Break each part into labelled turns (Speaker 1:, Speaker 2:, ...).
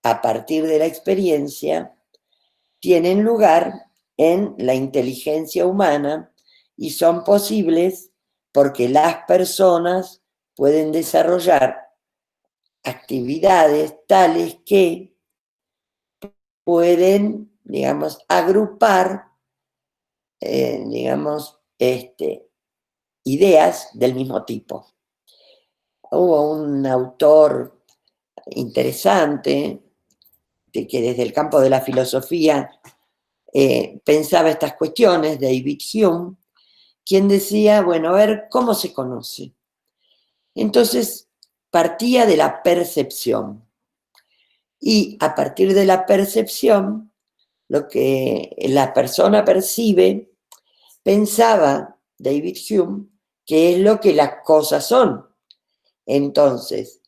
Speaker 1: a partir de la experiencia tienen lugar en la inteligencia humana y son posibles porque las personas pueden desarrollar actividades tales que pueden, digamos, agrupar, ideas del mismo tipo. Hubo un autor interesante que desde el campo de la filosofía pensaba estas cuestiones, David Hume, quien decía, bueno, a ver, ¿cómo se conoce? Entonces, partía de la percepción. Y a partir de la percepción, lo que la persona percibe, pensaba David Hume, que es lo que las cosas son. Entonces,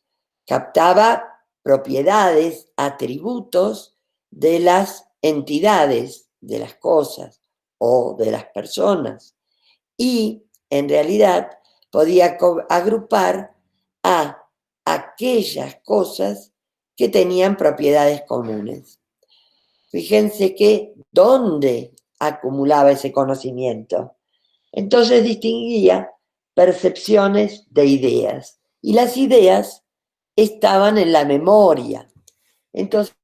Speaker 1: captaba propiedades, atributos de las entidades, de las cosas o de las personas. Y en realidad podía agrupar a aquellas cosas que tenían propiedades comunes. Fíjense que dónde acumulaba ese conocimiento. Entonces distinguía percepciones de ideas. Y las ideas estaban en la memoria. Entonces,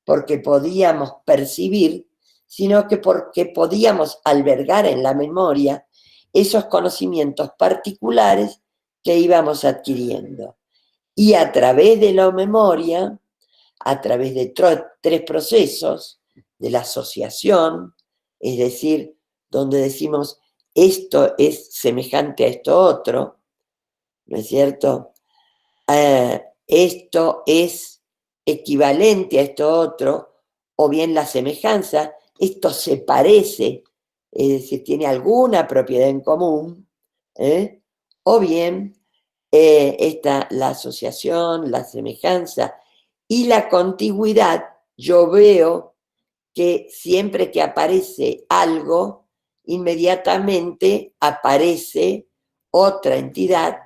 Speaker 1: porque podíamos percibir, sino que porque podíamos albergar en la memoria esos conocimientos particulares que íbamos adquiriendo. Y a través de la memoria, a través de tres procesos, de la asociación, es decir, donde decimos esto es semejante a esto otro, ¿no es cierto? Esto es equivalente a esto otro, o bien la semejanza, esto se parece, es decir, tiene alguna propiedad en común, o bien la asociación, la semejanza y la contigüidad. Yo veo que siempre que aparece algo, inmediatamente aparece otra entidad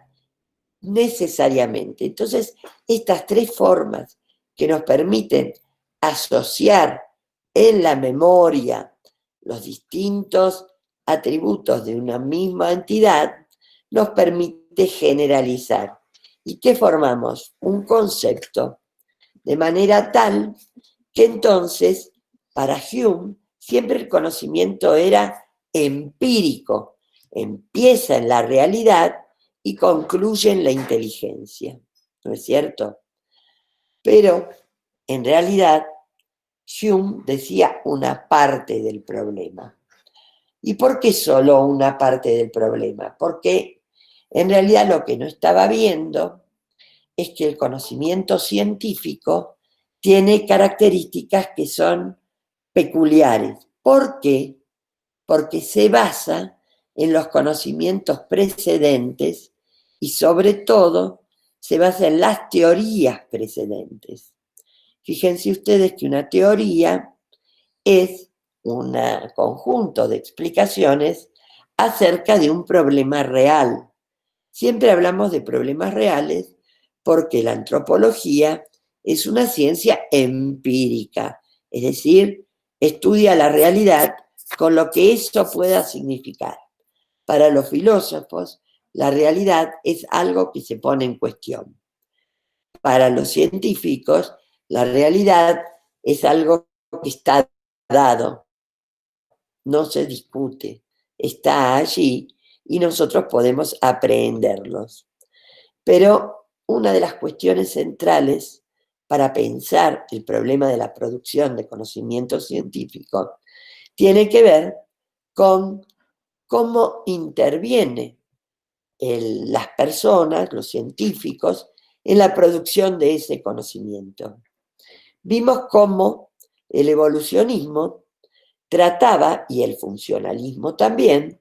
Speaker 1: necesariamente. Entonces, estas tres formas que nos permiten asociar en la memoria los distintos atributos de una misma entidad, nos permite generalizar. ¿Y qué formamos? Un concepto, de manera tal que entonces, para Hume, siempre el conocimiento era empírico, empieza en la realidad y concluye en la inteligencia, ¿no es cierto? Pero, en realidad, Hume decía una parte del problema. ¿Y por qué solo una parte del problema? Porque en realidad lo que no estaba viendo es que el conocimiento científico tiene características que son peculiares. ¿Por qué? Porque se basa en los conocimientos precedentes y sobre todo se basa en las teorías precedentes. Fíjense ustedes que una teoría es un conjunto de explicaciones acerca de un problema real. Siempre hablamos de problemas reales porque la antropología es una ciencia empírica, es decir, estudia la realidad con lo que eso pueda significar. Para los filósofos, la realidad es algo que se pone en cuestión. Para los científicos, la realidad es algo que está dado, no se discute, está allí y nosotros podemos aprehenderlos. Pero una de las cuestiones centrales para pensar el problema de la producción de conocimiento científico tiene que ver con cómo interviene las personas, los científicos, en la producción de ese conocimiento. Vimos cómo el evolucionismo trataba, y el funcionalismo también,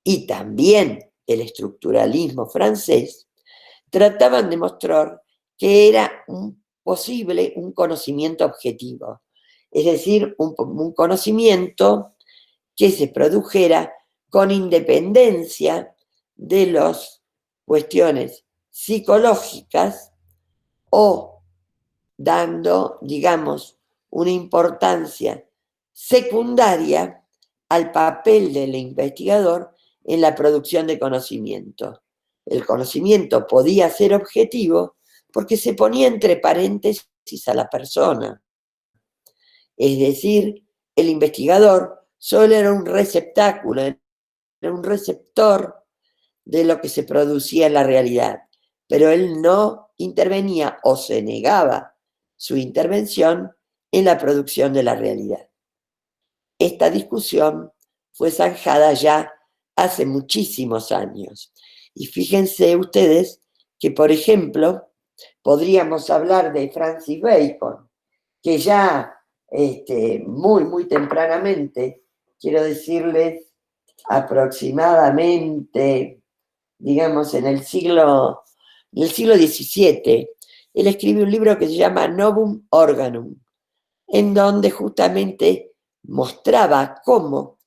Speaker 1: y también el estructuralismo francés, trataban de mostrar que era posible un conocimiento objetivo, es decir, un conocimiento que se produjera con independencia de las cuestiones psicológicas o dando, digamos, una importancia secundaria al papel del investigador en la producción de conocimiento. El conocimiento podía ser objetivo porque se ponía entre paréntesis a la persona. Es decir, el investigador solo era un receptáculo, era un receptor de lo que se producía en la realidad, pero él no intervenía o se negaba su intervención en la producción de la realidad. Esta discusión fue zanjada ya hace muchísimos años. Y fíjense ustedes que, por ejemplo, podríamos hablar de Francis Bacon, que ya muy tempranamente, quiero decirles, aproximadamente, digamos, en el siglo XVII, él escribe un libro que se llama Novum Organum, en donde justamente mostraba cómo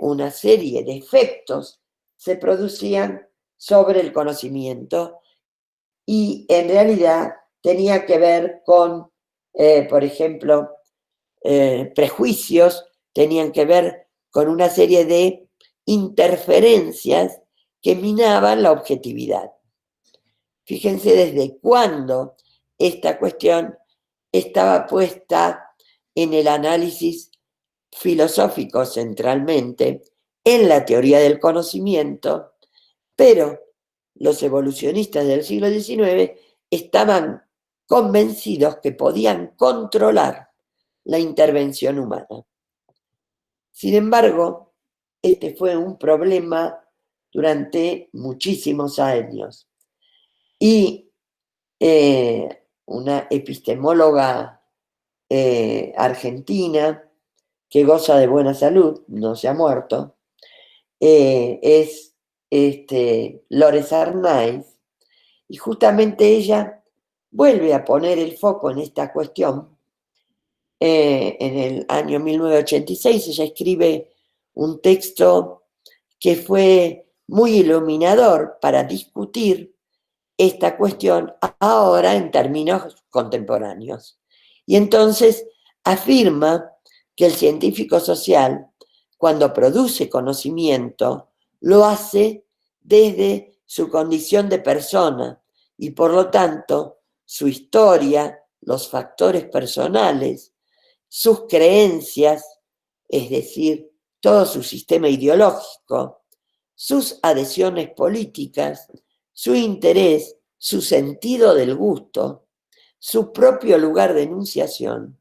Speaker 1: una serie de efectos se producían sobre el conocimiento y en realidad tenía que ver con, por ejemplo, prejuicios, tenían que ver con una serie de interferencias que minaban la objetividad. Fíjense desde cuándo esta cuestión estaba puesta en el análisis filosófico centralmente, en la teoría del conocimiento, pero los evolucionistas del siglo XIX estaban convencidos que podían controlar la intervención humana. Sin embargo, este fue un problema durante muchísimos años. Y una epistemóloga argentina que goza de buena salud, no se ha muerto, es Lores Arnaiz, y justamente ella vuelve a poner el foco en esta cuestión. En el año 1986 ella escribe un texto que fue muy iluminador para discutir esta cuestión ahora en términos contemporáneos. Y entonces afirma que el científico social, cuando produce conocimiento, lo hace desde su condición de persona y por lo tanto su historia, los factores personales, sus creencias, es decir, todo su sistema ideológico, sus adhesiones políticas, su interés, su sentido del gusto, su propio lugar de enunciación,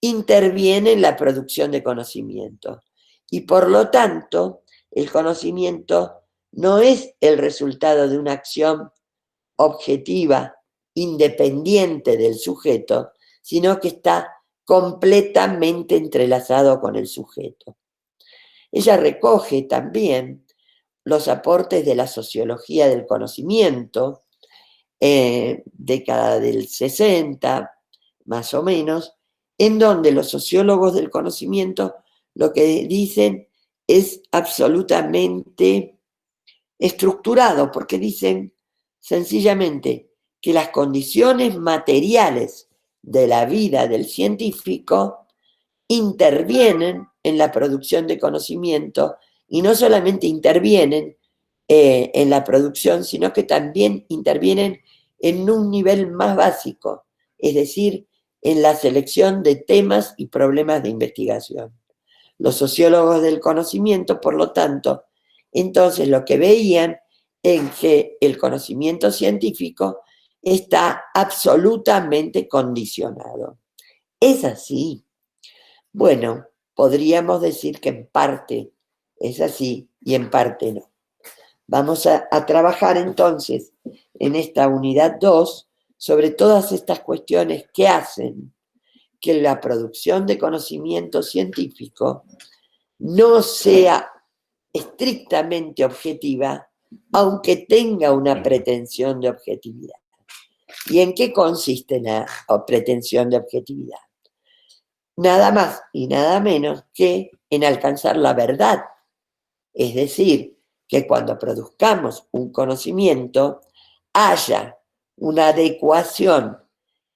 Speaker 1: interviene en la producción de conocimiento. Y por lo tanto, el conocimiento no es el resultado de una acción objetiva, independiente del sujeto, sino que está completamente entrelazado con el sujeto. Ella recoge también los aportes de la sociología del conocimiento, década del 60, más o menos, en donde los sociólogos del conocimiento lo que dicen es absolutamente estructurado, porque dicen sencillamente que las condiciones materiales de la vida del científico intervienen en la producción de conocimiento y no solamente intervienen en la producción, sino que también intervienen en un nivel más básico, es decir, en la selección de temas y problemas de investigación. Los sociólogos del conocimiento, por lo tanto, entonces lo que veían es que el conocimiento científico está absolutamente condicionado. ¿Es así? Bueno, podríamos decir que en parte es así y en parte no. Vamos a trabajar entonces en esta unidad 2 sobre todas estas cuestiones que hacen que la producción de conocimiento científico no sea estrictamente objetiva, aunque tenga una pretensión de objetividad. ¿Y en qué consiste la pretensión de objetividad? Nada más y nada menos que en alcanzar la verdad. Es decir, que cuando produzcamos un conocimiento haya una adecuación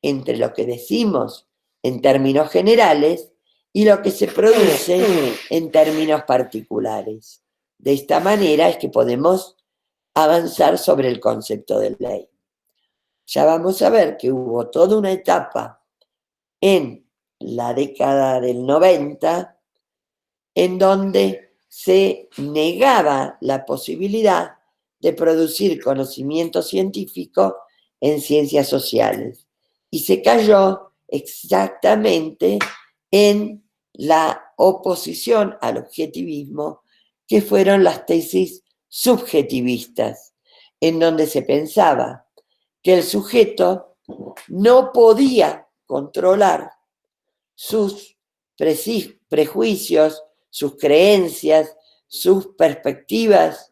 Speaker 1: entre lo que decimos en términos generales y lo que se produce en términos particulares. De esta manera es que podemos avanzar sobre el concepto de ley. Ya vamos a ver que hubo toda una etapa en la década del 90 en donde se negaba la posibilidad de producir conocimiento científico en ciencias sociales. Y se cayó exactamente en la oposición al objetivismo, que fueron las tesis subjetivistas, en donde se pensaba que el sujeto no podía controlar sus prejuicios, sus creencias, sus perspectivas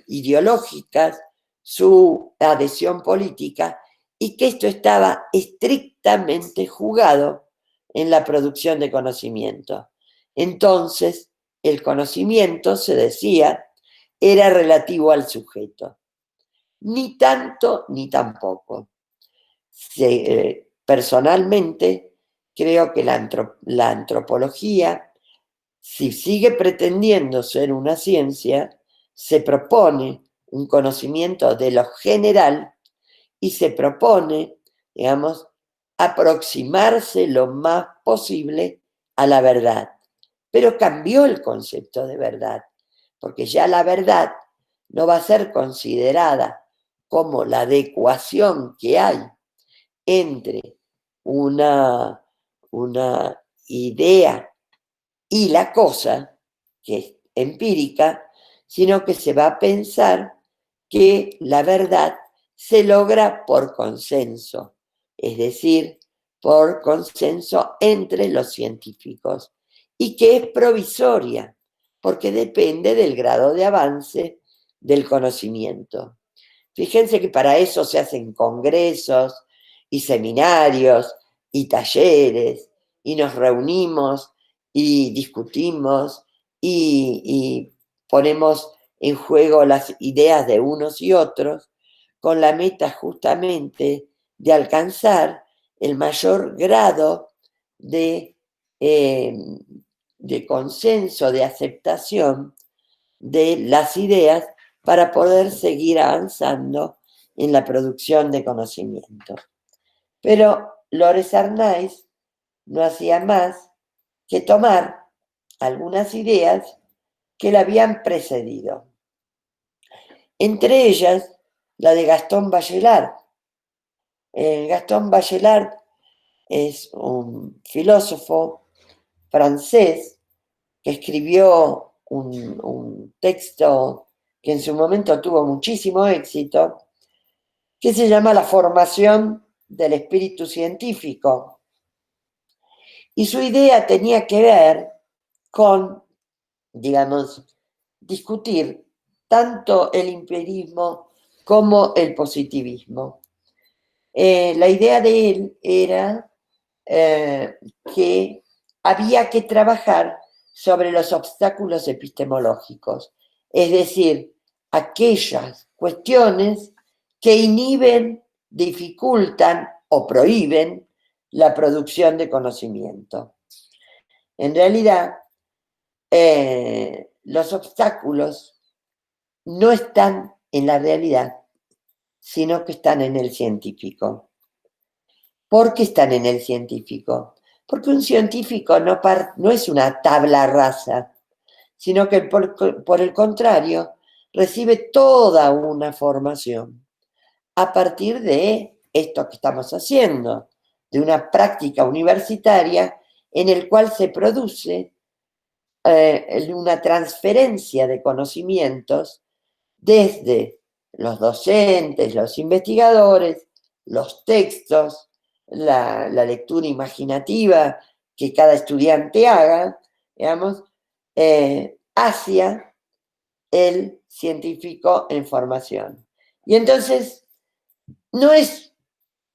Speaker 1: ideológicas, su adhesión política, y que esto estaba estrictamente jugado en la producción de conocimiento. Entonces, el conocimiento, se decía, era relativo al sujeto. Ni tanto ni tampoco. Personalmente, creo que la antropología, si sigue pretendiendo ser una ciencia, se propone un conocimiento de lo general y se propone, digamos, aproximarse lo más posible a la verdad. Pero cambió el concepto de verdad, porque ya la verdad no va a ser considerada como la adecuación que hay entre una idea y la cosa, que es empírica, sino que se va a pensar que la verdad se logra por consenso, es decir, por consenso entre los científicos, y que es provisoria, porque depende del grado de avance del conocimiento. Fíjense que para eso se hacen congresos y seminarios y talleres, y nos reunimos y discutimos y ponemos en juego las ideas de unos y otros, con la meta justamente de alcanzar el mayor grado de, eh, de consenso, de aceptación de las ideas para poder seguir avanzando en la producción de conocimiento. Pero Lores Arnaiz no hacía más que tomar algunas ideas que la habían precedido. Entre ellas, la de Gastón Bachelard. Gastón Bachelard es un filósofo francés que escribió un texto que en su momento tuvo muchísimo éxito, que se llama La formación del espíritu científico. Y su idea tenía que ver con, digamos, discutir tanto el empirismo como el positivismo. La idea de él era que había que trabajar sobre los obstáculos epistemológicos, es decir, aquellas cuestiones que inhiben, dificultan o prohíben la producción de conocimiento. En realidad, los obstáculos no están en la realidad, sino que están en el científico. ¿Por qué están en el científico? Porque un científico no es una tabla rasa, sino que por el contrario recibe toda una formación a partir de esto que estamos haciendo, de una práctica universitaria en el cual se produce una transferencia de conocimientos desde los docentes, los investigadores, los textos, la lectura imaginativa que cada estudiante haga, digamos, hacia el científico en formación. Y entonces no es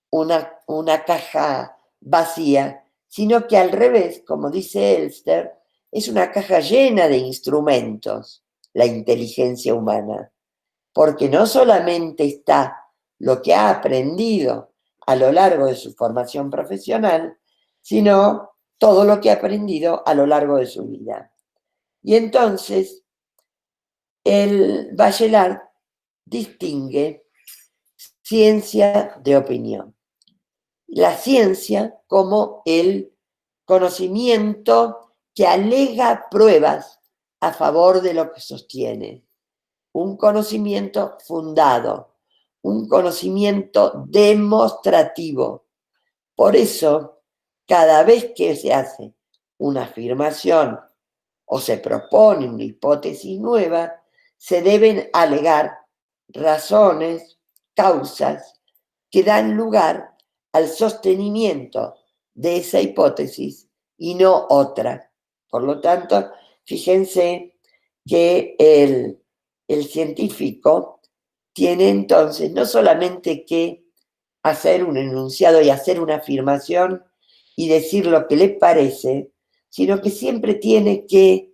Speaker 1: una caja vacía, sino que al revés, como dice Elster, es una caja llena de instrumentos, la inteligencia humana, porque no solamente está lo que ha aprendido a lo largo de su formación profesional, sino todo lo que ha aprendido a lo largo de su vida. Y entonces, el Bachelard distingue ciencia de opinión. La ciencia como el conocimiento que alega pruebas a favor de lo que sostiene. Un conocimiento fundado, un conocimiento demostrativo. Por eso, cada vez que se hace una afirmación o se propone una hipótesis nueva, se deben alegar razones, causas que dan lugar al sostenimiento de esa hipótesis y no otra. Por lo tanto, fíjense que el científico tiene entonces no solamente que hacer un enunciado y hacer una afirmación y decir lo que le parece, sino que siempre tiene que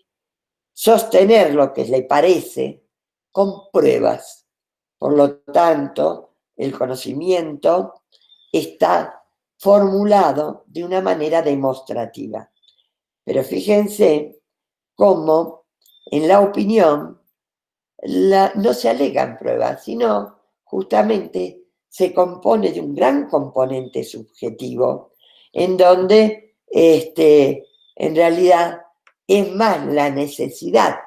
Speaker 1: sostener lo que le parece con pruebas. Por lo tanto, el conocimiento está formulado de una manera demostrativa. Pero fíjense cómo en la opinión no se alegan pruebas, sino justamente se compone de un gran componente subjetivo, en donde en realidad es más la necesidad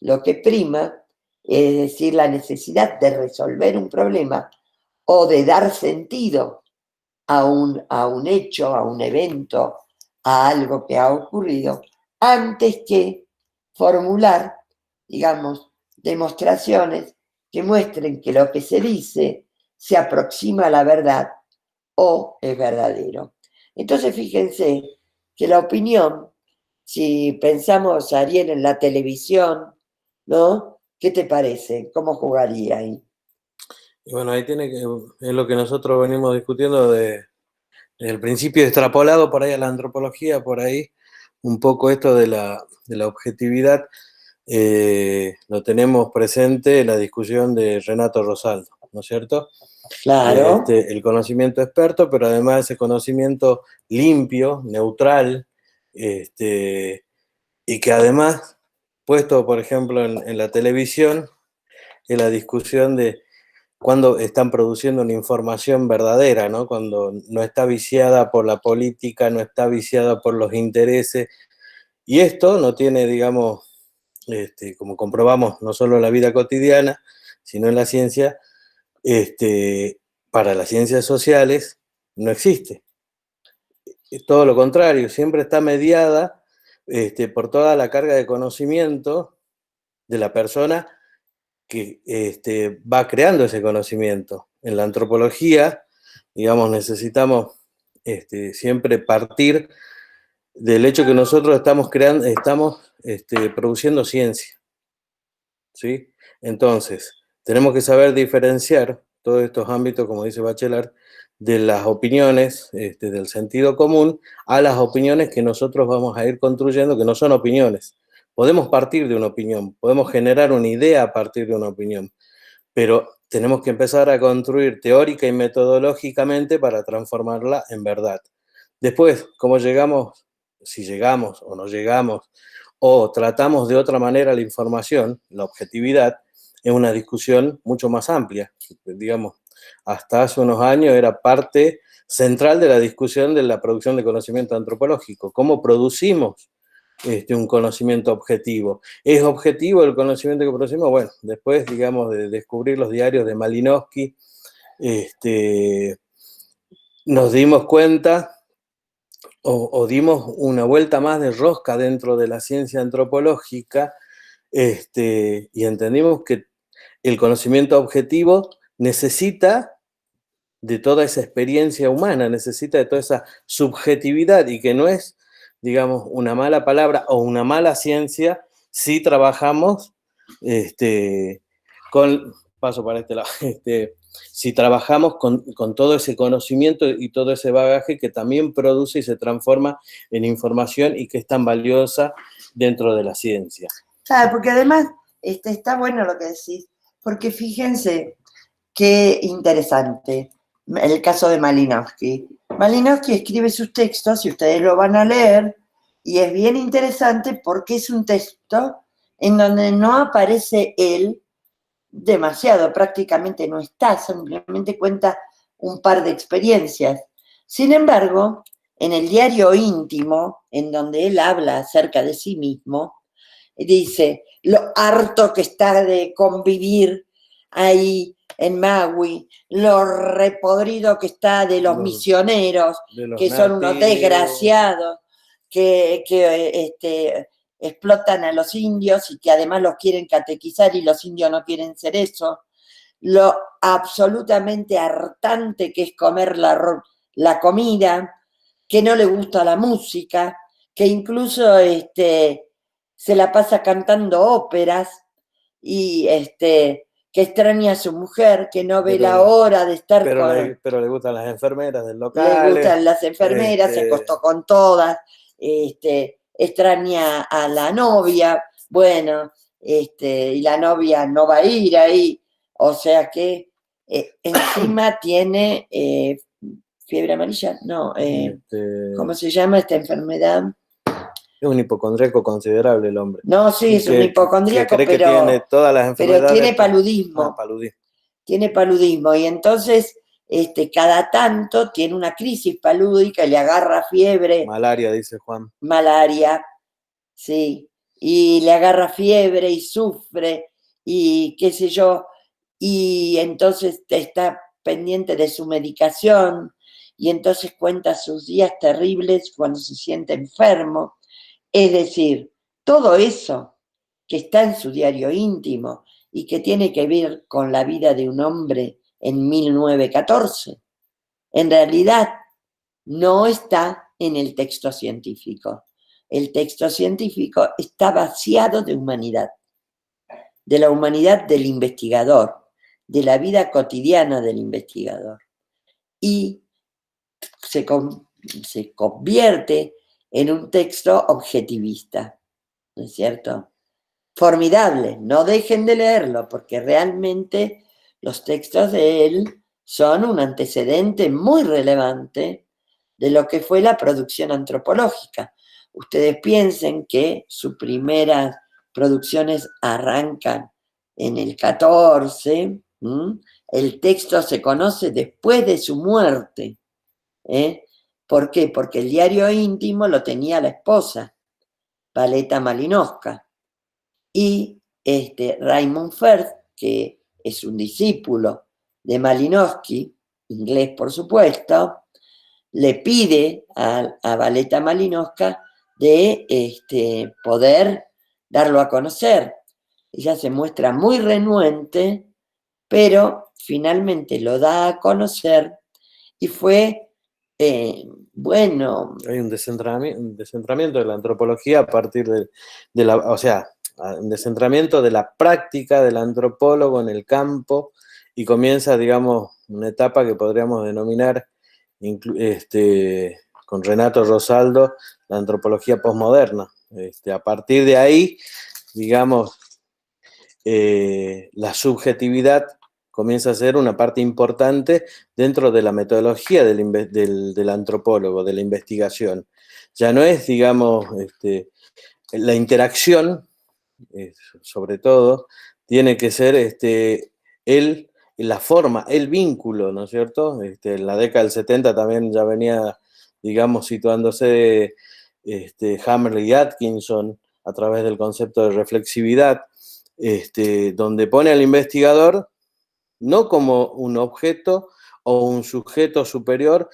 Speaker 1: lo que prima, es decir, la necesidad de resolver un problema o de dar sentido a un hecho, a un evento, a algo que ha ocurrido, antes que formular, digamos, demostraciones que muestren que lo que se dice se aproxima a la verdad o es verdadero. Entonces, fíjense que la opinión, si pensamos, Ariel, en la televisión, ¿no? ¿Qué te parece? ¿Cómo jugaría ahí?
Speaker 2: Y bueno, ahí es lo que nosotros venimos discutiendo desde el principio extrapolado por ahí a la antropología, por ahí un poco esto de la objetividad, lo tenemos presente en la discusión de Renato Rosaldo, ¿no es cierto?
Speaker 1: Claro.
Speaker 2: El conocimiento experto, pero además ese conocimiento limpio, neutral, y que además, puesto por ejemplo en la televisión, en la discusión de cuando están produciendo una información verdadera, ¿no? Cuando no está viciada por la política, no está viciada por los intereses. Y esto no tiene, digamos, como comprobamos no solo en la vida cotidiana, sino en la ciencia, para las ciencias sociales no existe. Es todo lo contrario, siempre está mediada por toda la carga de conocimiento de la persona que va creando ese conocimiento. En la antropología, digamos, necesitamos siempre partir del hecho que nosotros estamos produciendo ciencia, ¿sí? Entonces, tenemos que saber diferenciar todos estos ámbitos, como dice Bachelard, de las opiniones, del sentido común, a las opiniones que nosotros vamos a ir construyendo, que no son opiniones. Podemos partir de una opinión, podemos generar una idea a partir de una opinión, pero tenemos que empezar a construir teórica y metodológicamente para transformarla en verdad. Después, ¿cómo llegamos? Si llegamos o no llegamos, o tratamos de otra manera la información, la objetividad, es una discusión mucho más amplia. Digamos, hasta hace unos años era parte central de la discusión de la producción de conocimiento antropológico. ¿Cómo producimos un conocimiento objetivo? ¿Es objetivo el conocimiento que producimos? Bueno, después, digamos, de descubrir los diarios de Malinowski, nos dimos cuenta o dimos una vuelta más de rosca dentro de la ciencia antropológica, y entendimos que el conocimiento objetivo necesita de toda esa experiencia humana, necesita de toda esa subjetividad, y que no es, digamos, una mala palabra o una mala ciencia si trabajamos paso para este lado, si trabajamos con todo ese conocimiento y todo ese bagaje que también produce y se transforma en información y que es tan valiosa dentro de la ciencia.
Speaker 1: Claro, porque además está bueno lo que decís, porque fíjense qué interesante. El caso de Malinowski. Malinowski escribe sus textos, y ustedes lo van a leer, y es bien interesante porque es un texto en donde no aparece él demasiado, prácticamente no está, simplemente cuenta un par de experiencias. Sin embargo, en el diario íntimo, en donde él habla acerca de sí mismo, dice lo harto que está de convivir ahí en Maui, lo repodrido que está de los misioneros, que son unos desgraciados, que explotan a los indios y que además los quieren catequizar y los indios no quieren ser eso, lo absolutamente hartante que es comer la comida, que no le gusta la música, que incluso se la pasa cantando óperas y que extraña a su mujer, que no ve la hora de estar
Speaker 2: pero le gustan las enfermeras del local.
Speaker 1: Le gustan las enfermeras, se acostó con todas, extraña a la novia, bueno, y la novia no va a ir ahí, o sea que encima tiene fiebre amarilla, no, ¿cómo se llama esta enfermedad?
Speaker 2: Es un hipocondríaco considerable el hombre.
Speaker 1: No, sí, es un hipocondríaco,
Speaker 2: que tiene todas las enfermedades.
Speaker 1: Pero tiene paludismo. Tiene paludismo, y entonces cada tanto tiene una crisis palúdica, le agarra fiebre.
Speaker 2: Malaria, dice Juan.
Speaker 1: Malaria, sí. Y le agarra fiebre y sufre, y qué sé yo, y entonces está pendiente de su medicación, y entonces cuenta sus días terribles cuando se siente enfermo. Es decir, todo eso que está en su diario íntimo y que tiene que ver con la vida de un hombre en 1914, en realidad no está en el texto científico. El texto científico está vaciado de humanidad, de la humanidad del investigador, de la vida cotidiana del investigador. Y se convierte en un texto objetivista, ¿no es cierto? Formidable, no dejen de leerlo, porque realmente los textos de él son un antecedente muy relevante de lo que fue la producción antropológica. Ustedes piensen que sus primeras producciones arrancan en el 14, el texto se conoce después de su muerte. ¿Por qué? Porque el diario íntimo lo tenía la esposa, Valeta Malinowska. Y Raymond Firth, que es un discípulo de Malinowski, inglés por supuesto, le pide a Valeta Malinowska de poder darlo a conocer. Ella se muestra muy renuente, pero finalmente lo da a conocer y fue, bueno...
Speaker 2: Hay un descentramiento de la antropología a partir de la... O sea, un descentramiento de la práctica del antropólogo en el campo, y comienza, digamos, una etapa que podríamos denominar, con Renato Rosaldo, la antropología posmoderna. A partir de ahí, digamos, la subjetividad comienza a ser una parte importante dentro de la metodología del antropólogo, de la investigación. Ya no es, digamos, la interacción, sobre todo, tiene que ser la forma, el vínculo, ¿no es cierto? En la década del 70 también ya venía, digamos, situándose Hammerl y Atkinson a través del concepto de reflexividad, donde pone al investigador no como un objeto o un sujeto superior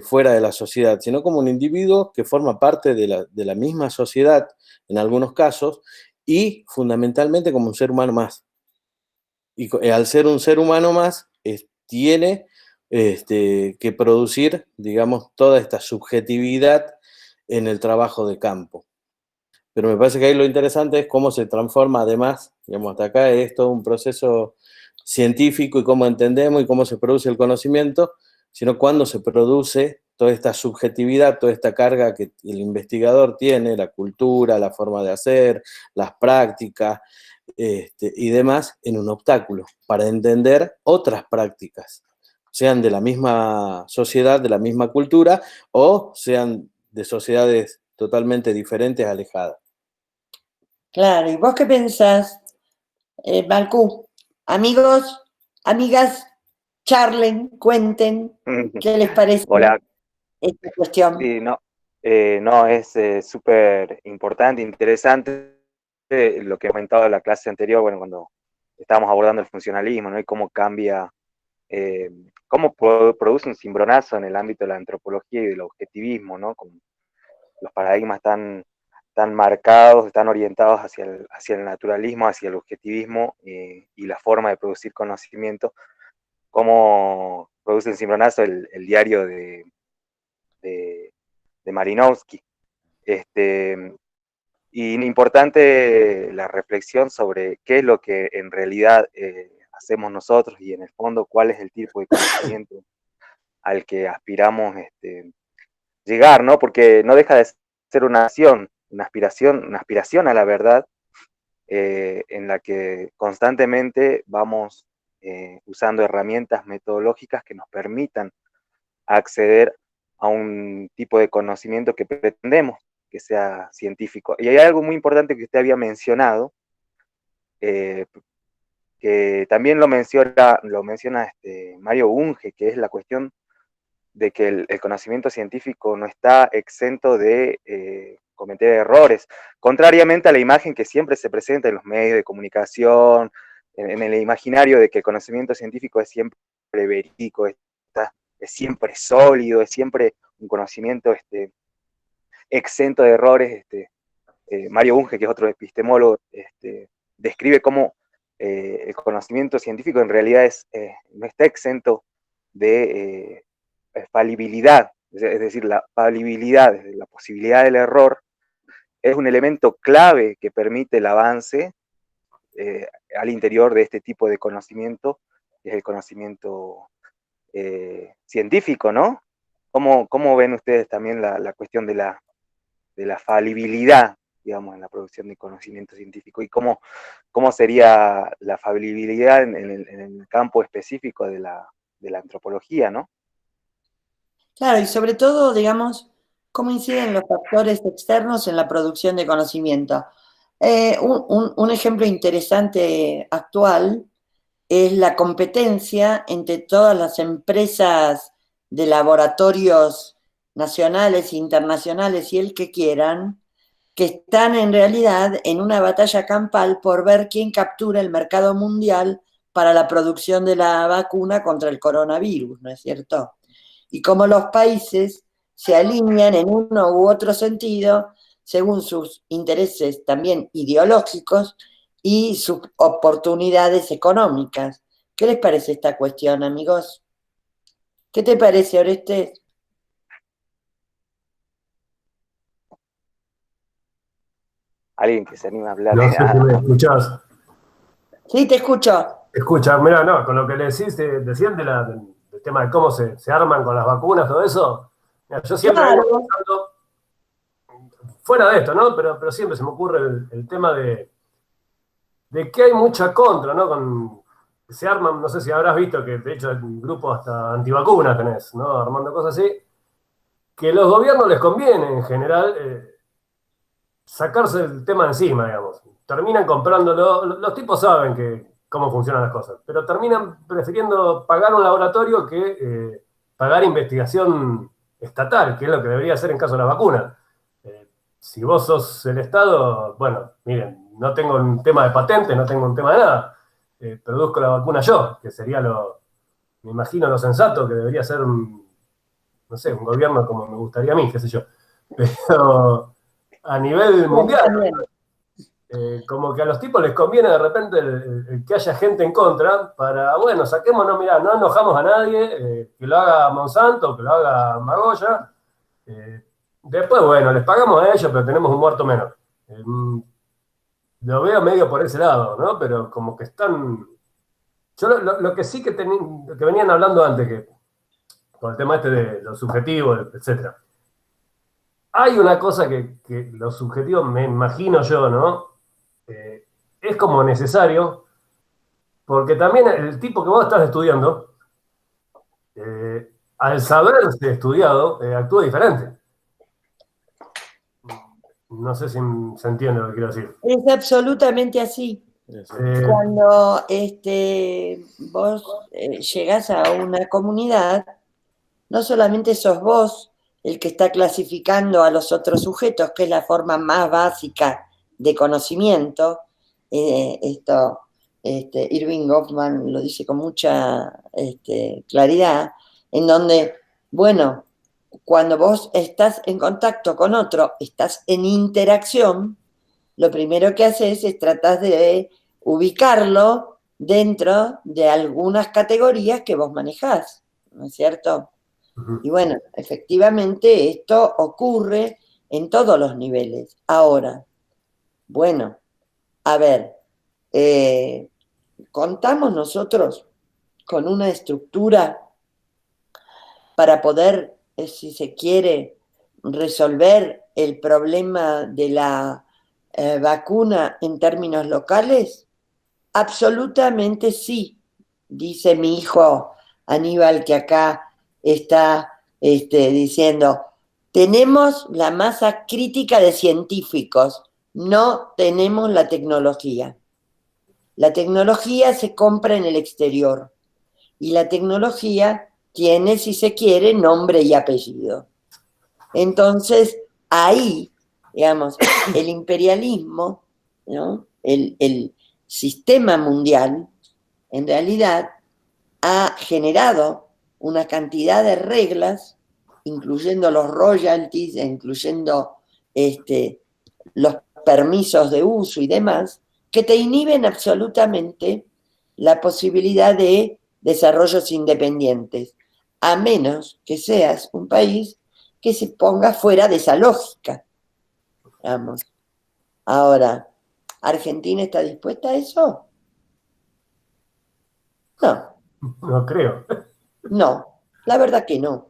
Speaker 2: fuera de la sociedad, sino como un individuo que forma parte de la misma sociedad, en algunos casos, y fundamentalmente como un ser humano más. Y al ser un ser humano más, tiene que producir, digamos, toda esta subjetividad en el trabajo de campo. Pero me parece que ahí lo interesante es cómo se transforma, además, digamos, hasta acá es todo un proceso científico y cómo entendemos y cómo se produce el conocimiento, sino cuando se produce toda esta subjetividad, toda esta carga que el investigador tiene, la cultura, la forma de hacer, las prácticas, y demás en un obstáculo para entender otras prácticas, sean de la misma sociedad, de la misma cultura, o sean de sociedades totalmente diferentes, alejadas.
Speaker 1: Claro, ¿y vos qué pensás, Malcú? Amigos, amigas, charlen, cuenten, ¿qué les parece
Speaker 3: Hola,
Speaker 1: esta cuestión?
Speaker 3: sí, no, no, es súper importante, interesante lo que he comentado en la clase anterior, bueno, cuando estábamos abordando el funcionalismo, ¿no? Y cómo cambia, eh, produce un cimbronazo en el ámbito de la antropología y del objetivismo, ¿no? Con los paradigmas tan marcados, tan orientados hacia el naturalismo, hacia el objetivismo y la forma de producir conocimiento, cómo produce un cimbronazo el diario de Malinowski. Y importante la reflexión sobre qué es lo que en realidad hacemos nosotros y en el fondo cuál es el tipo de conocimiento al que aspiramos llegar, ¿no? Porque no deja de ser una acción, una aspiración a la verdad en la que constantemente vamos usando herramientas metodológicas que nos permitan acceder a un tipo de conocimiento que pretendemos que sea científico. Y hay algo muy importante que usted había mencionado, eh, que también lo menciona Mario Bunge, que es la cuestión de que el conocimiento científico no está exento de cometer errores, contrariamente a la imagen que siempre se presenta en los medios de comunicación, en el imaginario de que el conocimiento científico es siempre verídico, es siempre sólido, es siempre un conocimiento exento de errores. Mario Bunge, que es otro epistemólogo, describe cómo el conocimiento científico en realidad no está exento de falibilidad, es decir, la falibilidad, la posibilidad del error, es un elemento clave que permite el avance al interior de este tipo de conocimiento, que es el conocimiento científico, ¿no? ¿Cómo ven ustedes también la cuestión de la falibilidad, digamos, en la producción de conocimiento científico? ¿Y cómo sería la falibilidad en el campo específico de la antropología, ¿no?
Speaker 1: Claro, y sobre todo, digamos, cómo inciden los factores externos en la producción de conocimiento. Un ejemplo interesante actual es la competencia entre todas las empresas de laboratorios nacionales, internacionales y el que quieran, que están en realidad en una batalla campal por ver quién captura el mercado mundial para la producción de la vacuna contra el coronavirus, ¿no es cierto? Y cómo los países se alinean en uno u otro sentido según sus intereses también ideológicos y sus oportunidades económicas. ¿Qué les parece esta cuestión, amigos? ¿Qué te parece, Orestes?
Speaker 3: Alguien que se anime a hablar.
Speaker 4: No sé si me escuchás.
Speaker 1: Sí, te escucho.
Speaker 4: Escucha, mira, no, con lo que le decís, decían del tema de cómo se arman con las vacunas, todo eso. Mira, yo siempre vengo
Speaker 1: Claro.
Speaker 4: pensando, fuera de esto, ¿no? Pero siempre se me ocurre el tema de que hay mucha contra, ¿no? Se arman, no sé si habrás visto que de hecho hay un grupo hasta antivacunas tenés, ¿no? Armando cosas así, que los gobiernos les conviene en general sacarse el tema de encima, digamos. Terminan comprándolo, los tipos saben cómo funcionan las cosas, pero terminan prefiriendo pagar un laboratorio que pagar investigación estatal, que es lo que debería hacer en caso de la vacuna. Si vos sos el Estado, bueno, miren, no tengo un tema de patente, no tengo un tema de nada, produzco la vacuna yo, que sería me imagino lo sensato que debería ser no sé, un gobierno como me gustaría a mí, qué sé yo. Pero a nivel mundial, como que a los tipos les conviene de repente el que haya gente en contra para, bueno, saquémonos, mirá, no enojamos a nadie, que lo haga Monsanto, que lo haga Magoya. Después, bueno, les pagamos a ellos, pero tenemos un muerto menos. Lo veo medio por ese lado, ¿no? Pero como que están... Yo lo que sí que venían hablando antes, que con el tema este de lo subjetivo, etcétera. Hay una cosa que lo subjetivo, me imagino yo, ¿no? es como necesario, porque también el tipo que vos estás estudiando, al saberse estudiado, actúa diferente. No sé si se entiende lo que quiero decir.
Speaker 1: Es absolutamente así. Cuando vos llegás a una comunidad, no solamente sos vos el que está clasificando a los otros sujetos, que es la forma más básica de conocimiento. Irving Goffman lo dice con mucha claridad, en donde, bueno, cuando vos estás en contacto con otro, estás en interacción, lo primero que haces es tratar de ubicarlo dentro de algunas categorías que vos manejás, ¿no es cierto? Y bueno, efectivamente esto ocurre en todos los niveles. Ahora, bueno, a ver, contamos nosotros con una estructura para poder, si se quiere, resolver el problema de la vacuna en términos locales. Absolutamente sí, dice mi hijo Aníbal, que acá está diciendo, tenemos la masa crítica de científicos, no tenemos la tecnología. La tecnología se compra en el exterior y la tecnología tiene, si se quiere, nombre y apellido. Entonces, ahí, digamos, el imperialismo, ¿no? El sistema mundial, en realidad, ha generado una cantidad de reglas, incluyendo los royalties, incluyendo los permisos de uso y demás, que te inhiben absolutamente la posibilidad de desarrollos independientes, a menos que seas un país que se ponga fuera de esa lógica. Vamos. Ahora, ¿Argentina está dispuesta a eso? No.
Speaker 4: No creo.
Speaker 1: No, la verdad que no.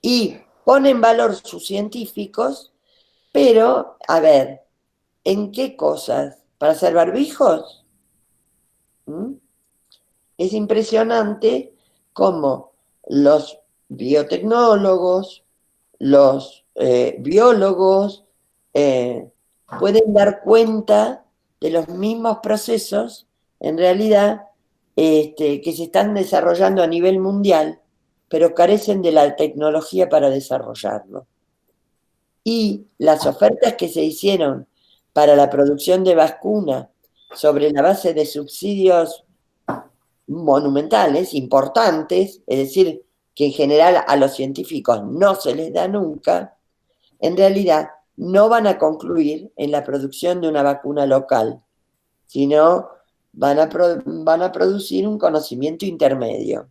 Speaker 1: Y pone en valor sus científicos, pero, a ver, ¿en qué cosas? ¿Para hacer barbijos? ¿Mm? Es impresionante cómo los biotecnólogos, los biólogos pueden dar cuenta de los mismos procesos, en realidad, que se están desarrollando a nivel mundial, pero carecen de la tecnología para desarrollarlo. Y las ofertas que se hicieron para la producción de vacunas sobre la base de subsidios monumentales, importantes, es decir, que en general a los científicos no se les da nunca, en realidad no van a concluir en la producción de una vacuna local, sino van a producir un conocimiento intermedio.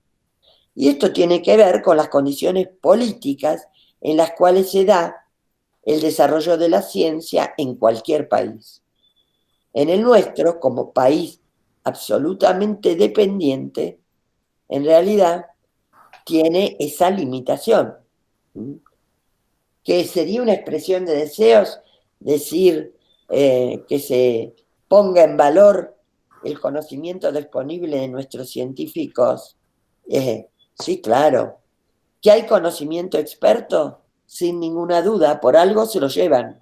Speaker 1: Y esto tiene que ver con las condiciones políticas en las cuales se da el desarrollo de la ciencia en cualquier país. En el nuestro, como país absolutamente dependiente, en realidad tiene esa limitación, que sería una expresión de deseos, decir que se ponga en valor el conocimiento disponible de nuestros científicos. Sí, claro. ¿Que hay conocimiento experto? Sin ninguna duda, por algo se lo llevan.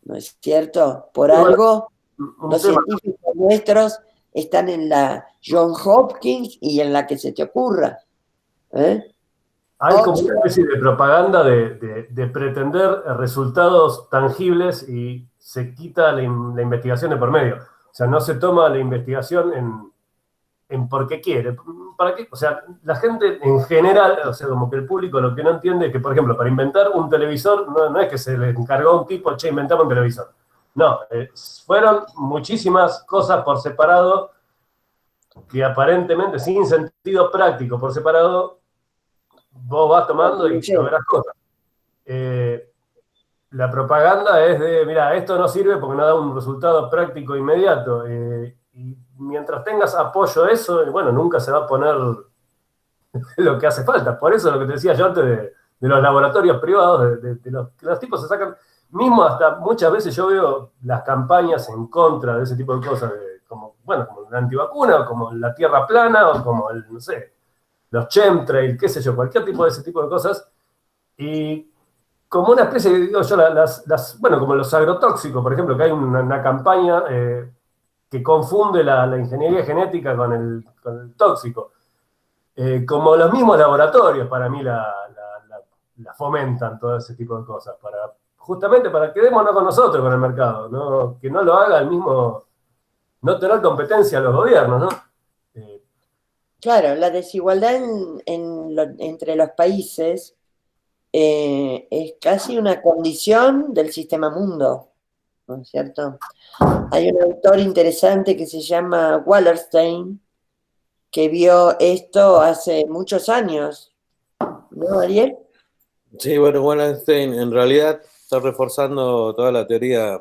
Speaker 1: ¿No es cierto? Por algo los científicos nuestros están en la Johns Hopkins y en la que se te ocurra.
Speaker 4: Hay como una especie de propaganda de pretender resultados tangibles y se quita la investigación de por medio. O sea, no se toma la investigación en por qué quiere. ¿Para qué? O sea, la gente en general, o sea, como que el público lo que no entiende es que, por ejemplo, para inventar un televisor, no es que se le encargó a un tipo, che, inventamos un televisor. No, fueron muchísimas cosas por separado que aparentemente, sin sentido práctico por separado, vos vas tomando y verás cosas. La propaganda es de, mira, esto no sirve porque no da un resultado práctico inmediato. Y mientras tengas apoyo de eso, bueno, nunca se va a poner lo que hace falta. Por eso lo que te decía yo antes de los laboratorios privados, de los tipos se sacan. mismo hasta muchas veces yo veo las campañas en contra de ese tipo de cosas, como la antivacuna, o como la tierra plana, o como no sé, los chemtrails, qué sé yo, cualquier tipo de ese tipo de cosas, y como una especie, digo yo, bueno, como los agrotóxicos, por ejemplo, que hay una campaña que confunde la ingeniería genética con el tóxico. Como los mismos laboratorios, para mí, la fomentan todo ese tipo de cosas, justamente para quedémonos con nosotros, con el mercado, ¿no? Que no lo haga el mismo, no tener competencia a los gobiernos, ¿no?
Speaker 1: Claro, la desigualdad entre los países es casi una condición del sistema mundo, ¿no es cierto? Hay un autor interesante que se llama Wallerstein, que vio esto hace muchos años, ¿no, Ariel?
Speaker 2: Sí, bueno, Wallenstein en realidad está reforzando toda la teoría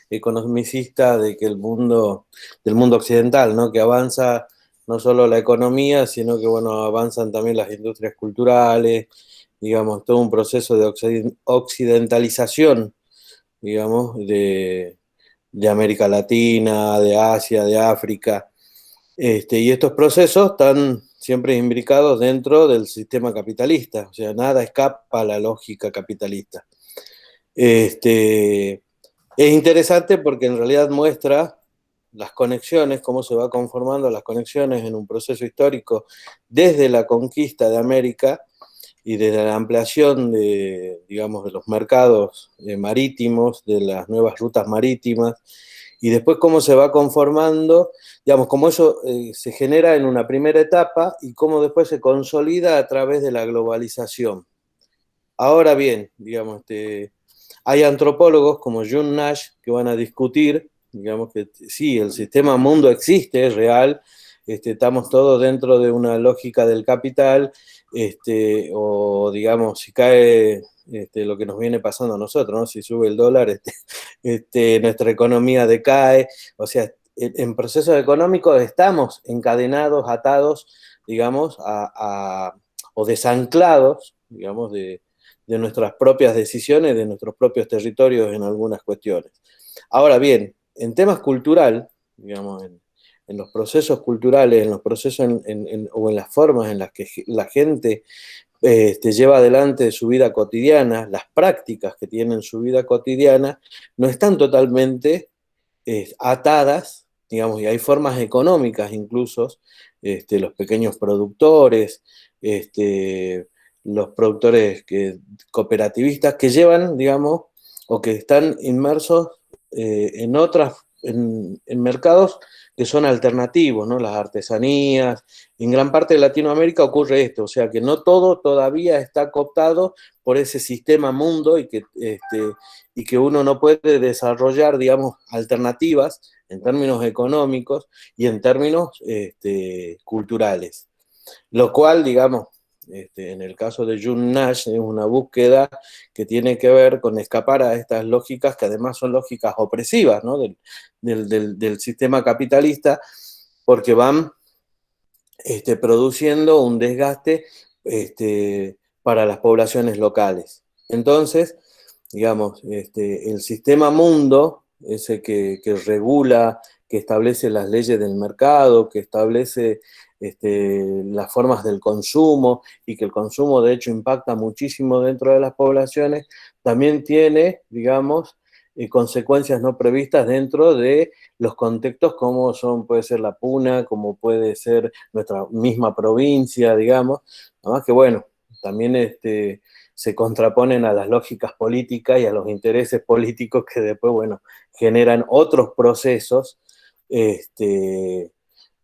Speaker 2: economicista de que del mundo occidental, ¿no? Que avanza no solo la economía, sino que, bueno, avanzan también las industrias culturales, digamos, todo un proceso de occidentalización, digamos, de América Latina, de Asia, de África. Y estos procesos están siempre imbricados dentro del sistema capitalista, o sea, nada escapa a la lógica capitalista. Es interesante porque en realidad muestra las conexiones, cómo se va conformando las conexiones en un proceso histórico desde la conquista de América y desde la ampliación digamos, de los mercados marítimos, de las nuevas rutas marítimas, y después cómo se va conformando, digamos, cómo eso se genera en una primera etapa y cómo después se consolida a través de la globalización. Ahora bien, digamos, hay antropólogos como John Nash que van a discutir, digamos, que sí, el sistema mundo existe, es real, estamos todos dentro de una lógica del capital, o digamos, si cae lo que nos viene pasando a nosotros, ¿no? Si sube el dólar, nuestra economía decae, o sea, en procesos económicos estamos encadenados, atados, digamos, o desanclados, digamos, de nuestras propias decisiones, de nuestros propios territorios en algunas cuestiones. Ahora bien, en temas cultural, digamos, en los procesos culturales, en los procesos o en las formas en las que la gente lleva adelante su vida cotidiana, las prácticas que tienen su vida cotidiana, no están totalmente atadas, digamos, y hay formas económicas incluso, los pequeños productores, los productores cooperativistas que llevan, digamos, o que están inmersos en mercados que son alternativos, ¿no? Las artesanías. En gran parte de Latinoamérica ocurre esto, o sea que no todo todavía está cooptado por ese sistema mundo y que uno no puede desarrollar, digamos, alternativas en términos económicos y en términos culturales. Lo cual, digamos, en el caso de John Nash, es una búsqueda que tiene que ver con escapar a estas lógicas que además son lógicas opresivas, ¿no? del sistema capitalista, porque van produciendo un desgaste para las poblaciones locales. Entonces, digamos, el sistema mundo, ese que regula, que establece las leyes del mercado, que establece las formas del consumo y que el consumo de hecho impacta muchísimo dentro de las poblaciones, también tiene, digamos, consecuencias no previstas dentro de los contextos como puede ser la puna, como puede ser nuestra misma provincia, digamos, nada más que bueno, también se contraponen a las lógicas políticas y a los intereses políticos que después, bueno, generan otros procesos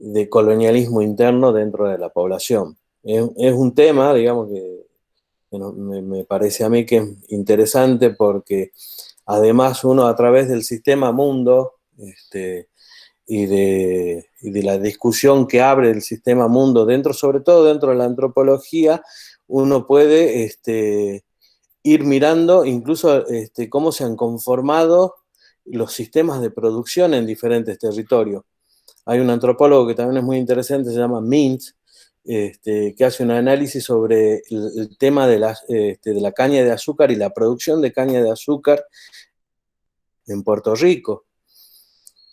Speaker 2: de colonialismo interno dentro de la población. Es un tema, digamos, que bueno, me parece a mí que es interesante porque además uno a través del sistema mundo y de la discusión que abre el sistema mundo sobre todo dentro de la antropología, uno puede ir mirando incluso cómo se han conformado los sistemas de producción en diferentes territorios. Hay un antropólogo que también es muy interesante, se llama Mintz, que hace un análisis sobre el tema de la caña de azúcar y la producción de caña de azúcar en Puerto Rico.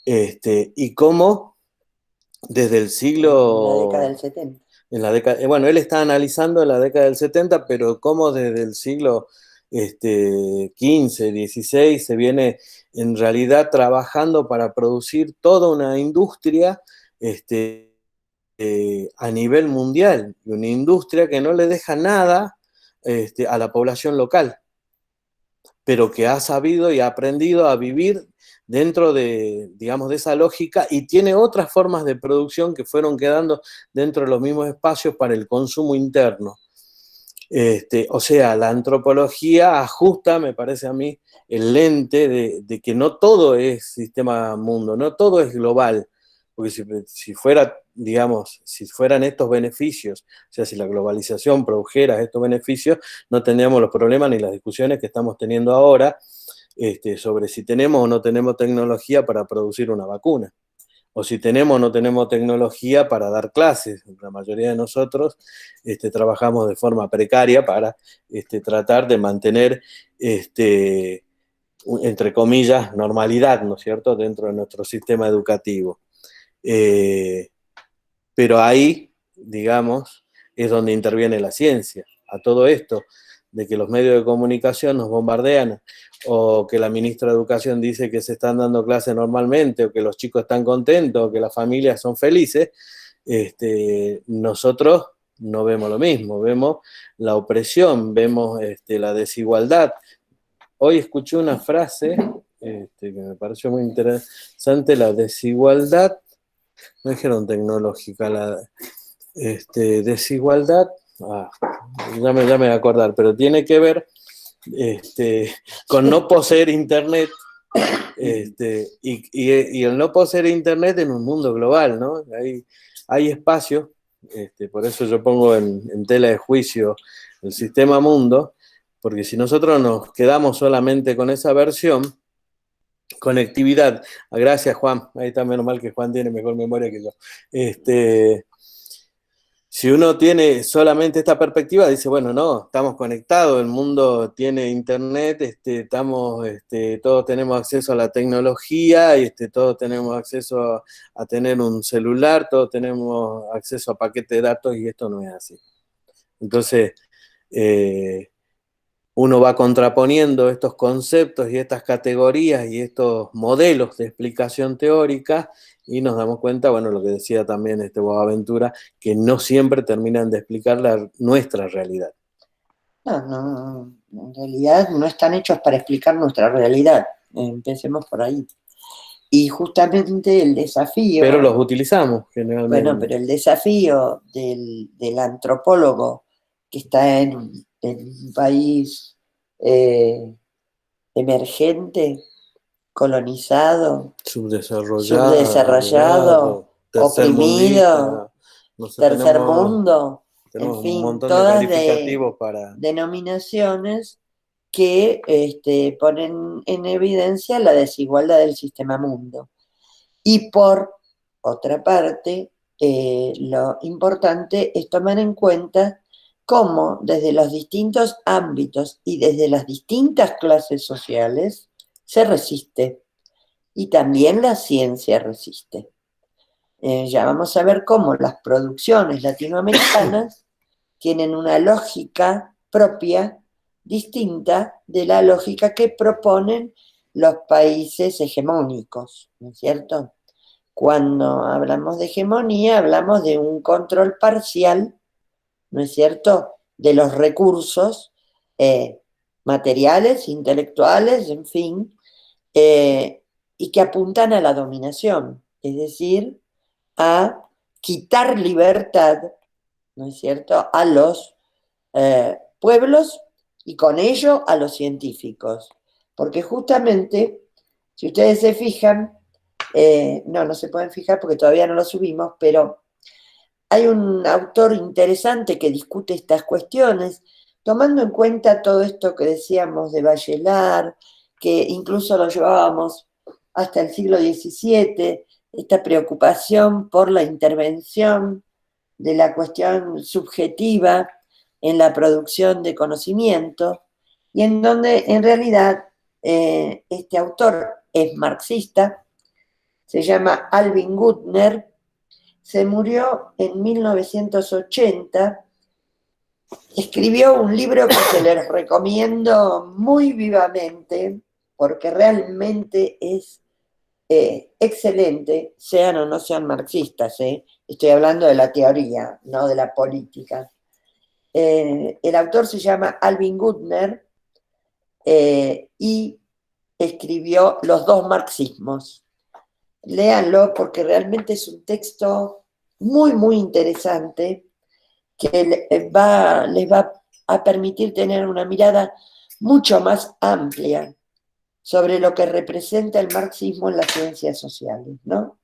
Speaker 2: Y cómo desde el siglo...
Speaker 1: En la década del 70.
Speaker 2: Bueno, él está analizando en la década del 70, pero cómo desde el siglo 15, 16 se viene en realidad trabajando para producir toda una industria a nivel mundial, una industria que no le deja nada a la población local, pero que ha sabido y ha aprendido a vivir dentro de, digamos, de esa lógica, y tiene otras formas de producción que fueron quedando dentro de los mismos espacios para el consumo interno. O sea, la antropología ajusta, me parece a mí, el lente de que no todo es sistema mundo, no todo es global, porque si fuera, digamos, si fueran estos beneficios, o sea, si la globalización produjera estos beneficios, no tendríamos los problemas ni las discusiones que estamos teniendo ahora sobre si tenemos o no tenemos tecnología para producir una vacuna, o si tenemos o no tenemos tecnología para dar clases. La mayoría de nosotros trabajamos de forma precaria para tratar de mantener, entre comillas, normalidad, ¿no es cierto?, dentro de nuestro sistema educativo. Pero ahí, digamos, es donde interviene la ciencia. A todo esto, de que los medios de comunicación nos bombardean, o que la ministra de Educación dice que se están dando clases normalmente, o que los chicos están contentos, o que las familias son felices, nosotros no vemos lo mismo, vemos la opresión, vemos la desigualdad. Hoy escuché una frase que me pareció muy interesante: la desigualdad, no dijeron tecnológica, la desigualdad, ya me voy a acordar, pero tiene que ver con no poseer internet, y el no poseer internet en un mundo global, ¿no? Hay espacios, por eso yo pongo en tela de juicio el sistema mundo, porque si nosotros nos quedamos solamente con esa versión, conectividad, gracias Juan, ahí está, menos mal que Juan tiene mejor memoria que yo, si uno tiene solamente esta perspectiva, dice, bueno, no, estamos conectados, el mundo tiene internet, todos tenemos acceso a la tecnología, y todos tenemos acceso a tener un celular, todos tenemos acceso a paquetes de datos, y esto no es así. Entonces, uno va contraponiendo estos conceptos y estas categorías y estos modelos de explicación teórica, y nos damos cuenta, bueno, lo que decía también Boaventura, que no siempre terminan de explicar nuestra realidad.
Speaker 1: No, en realidad no están hechos para explicar nuestra realidad. Empecemos por ahí. Y justamente el desafío...
Speaker 2: Pero los utilizamos generalmente.
Speaker 1: Bueno, pero el desafío del antropólogo que está en un país emergente, colonizado, subdesarrollado, oprimido, tercer mundo,
Speaker 2: tenemos
Speaker 1: en fin,
Speaker 2: un montón
Speaker 1: todas
Speaker 2: de calificativos para...
Speaker 1: denominaciones que ponen en evidencia la desigualdad del sistema mundo. Y por otra parte, lo importante es tomar en cuenta cómo desde los distintos ámbitos y desde las distintas clases sociales se resiste. Y también la ciencia resiste. Ya vamos a ver cómo las producciones latinoamericanas tienen una lógica propia, distinta de la lógica que proponen los países hegemónicos, ¿no es cierto? Cuando hablamos de hegemonía, hablamos de un control parcial, ¿no es cierto?, de los recursos materiales, intelectuales, en fin, y que apuntan a la dominación, es decir, a quitar libertad, ¿no es cierto?, a los pueblos y con ello a los científicos. Porque justamente, si ustedes se fijan, no se pueden fijar porque todavía no lo subimos, pero hay un autor interesante que discute estas cuestiones, tomando en cuenta todo esto que decíamos de Bachelard, que incluso lo llevábamos hasta el siglo XVII, esta preocupación por la intervención de la cuestión subjetiva en la producción de conocimiento, y en donde en realidad este autor es marxista, se llama Alvin Gutner, se murió en 1980, escribió un libro que se les recomiendo muy vivamente, porque realmente es excelente, sean o no sean marxistas, estoy hablando de la teoría, no de la política. El autor se llama Alvin Gutner y escribió Los dos marxismos. Léanlo porque realmente es un texto muy, muy interesante que les va a permitir tener una mirada mucho más amplia sobre lo que representa el marxismo en las ciencias sociales, ¿no?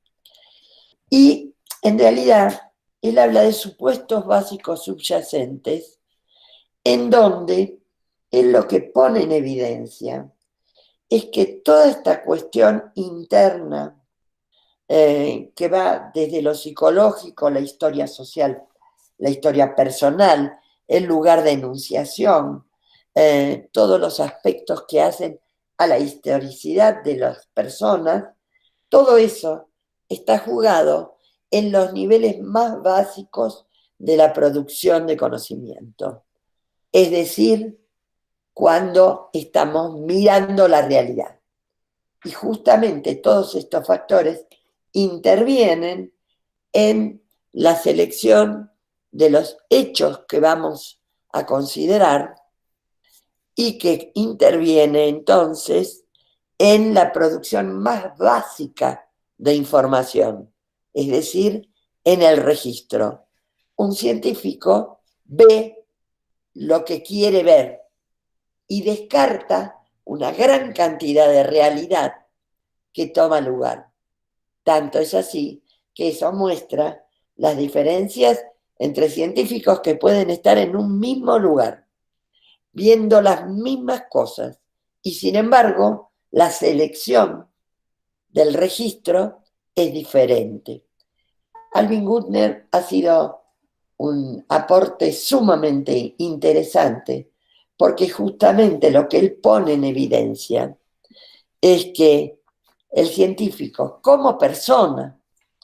Speaker 1: Y en realidad él habla de supuestos básicos subyacentes en donde él lo que pone en evidencia es que toda esta cuestión interna que va desde lo psicológico, la historia social, la historia personal, el lugar de enunciación, todos los aspectos que hacen a la historicidad de las personas, todo eso está jugado en los niveles más básicos de la producción de conocimiento. Es decir, cuando estamos mirando la realidad. Y justamente todos estos factores intervienen en la selección de los hechos que vamos a considerar y que interviene entonces en la producción más básica de información, es decir, en el registro. Un científico ve lo que quiere ver y descarta una gran cantidad de realidad que toma lugar. Tanto es así que eso muestra las diferencias entre científicos que pueden estar en un mismo lugar, viendo las mismas cosas, y sin embargo, la selección del registro es diferente. Alvin Gutner ha sido un aporte sumamente interesante, porque justamente lo que él pone en evidencia es que el científico, como persona,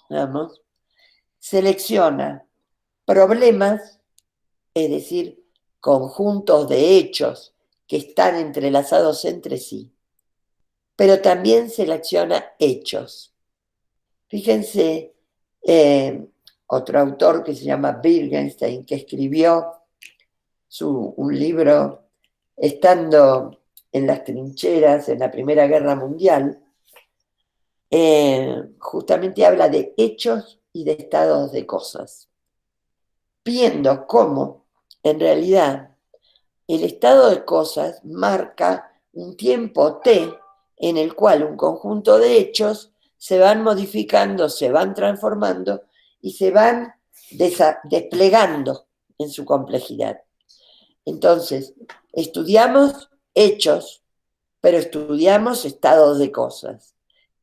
Speaker 1: digamos, selecciona problemas, es decir, conjuntos de hechos que están entrelazados entre sí, pero también selecciona hechos. Fíjense, otro autor que se llama Wittgenstein, que escribió un libro estando en las trincheras en la Primera Guerra Mundial, justamente habla de hechos y de estados de cosas, viendo cómo en realidad el estado de cosas marca un tiempo T en el cual un conjunto de hechos se van modificando, se van transformando y se van desplegando en su complejidad. Entonces, estudiamos hechos, pero estudiamos estados de cosas.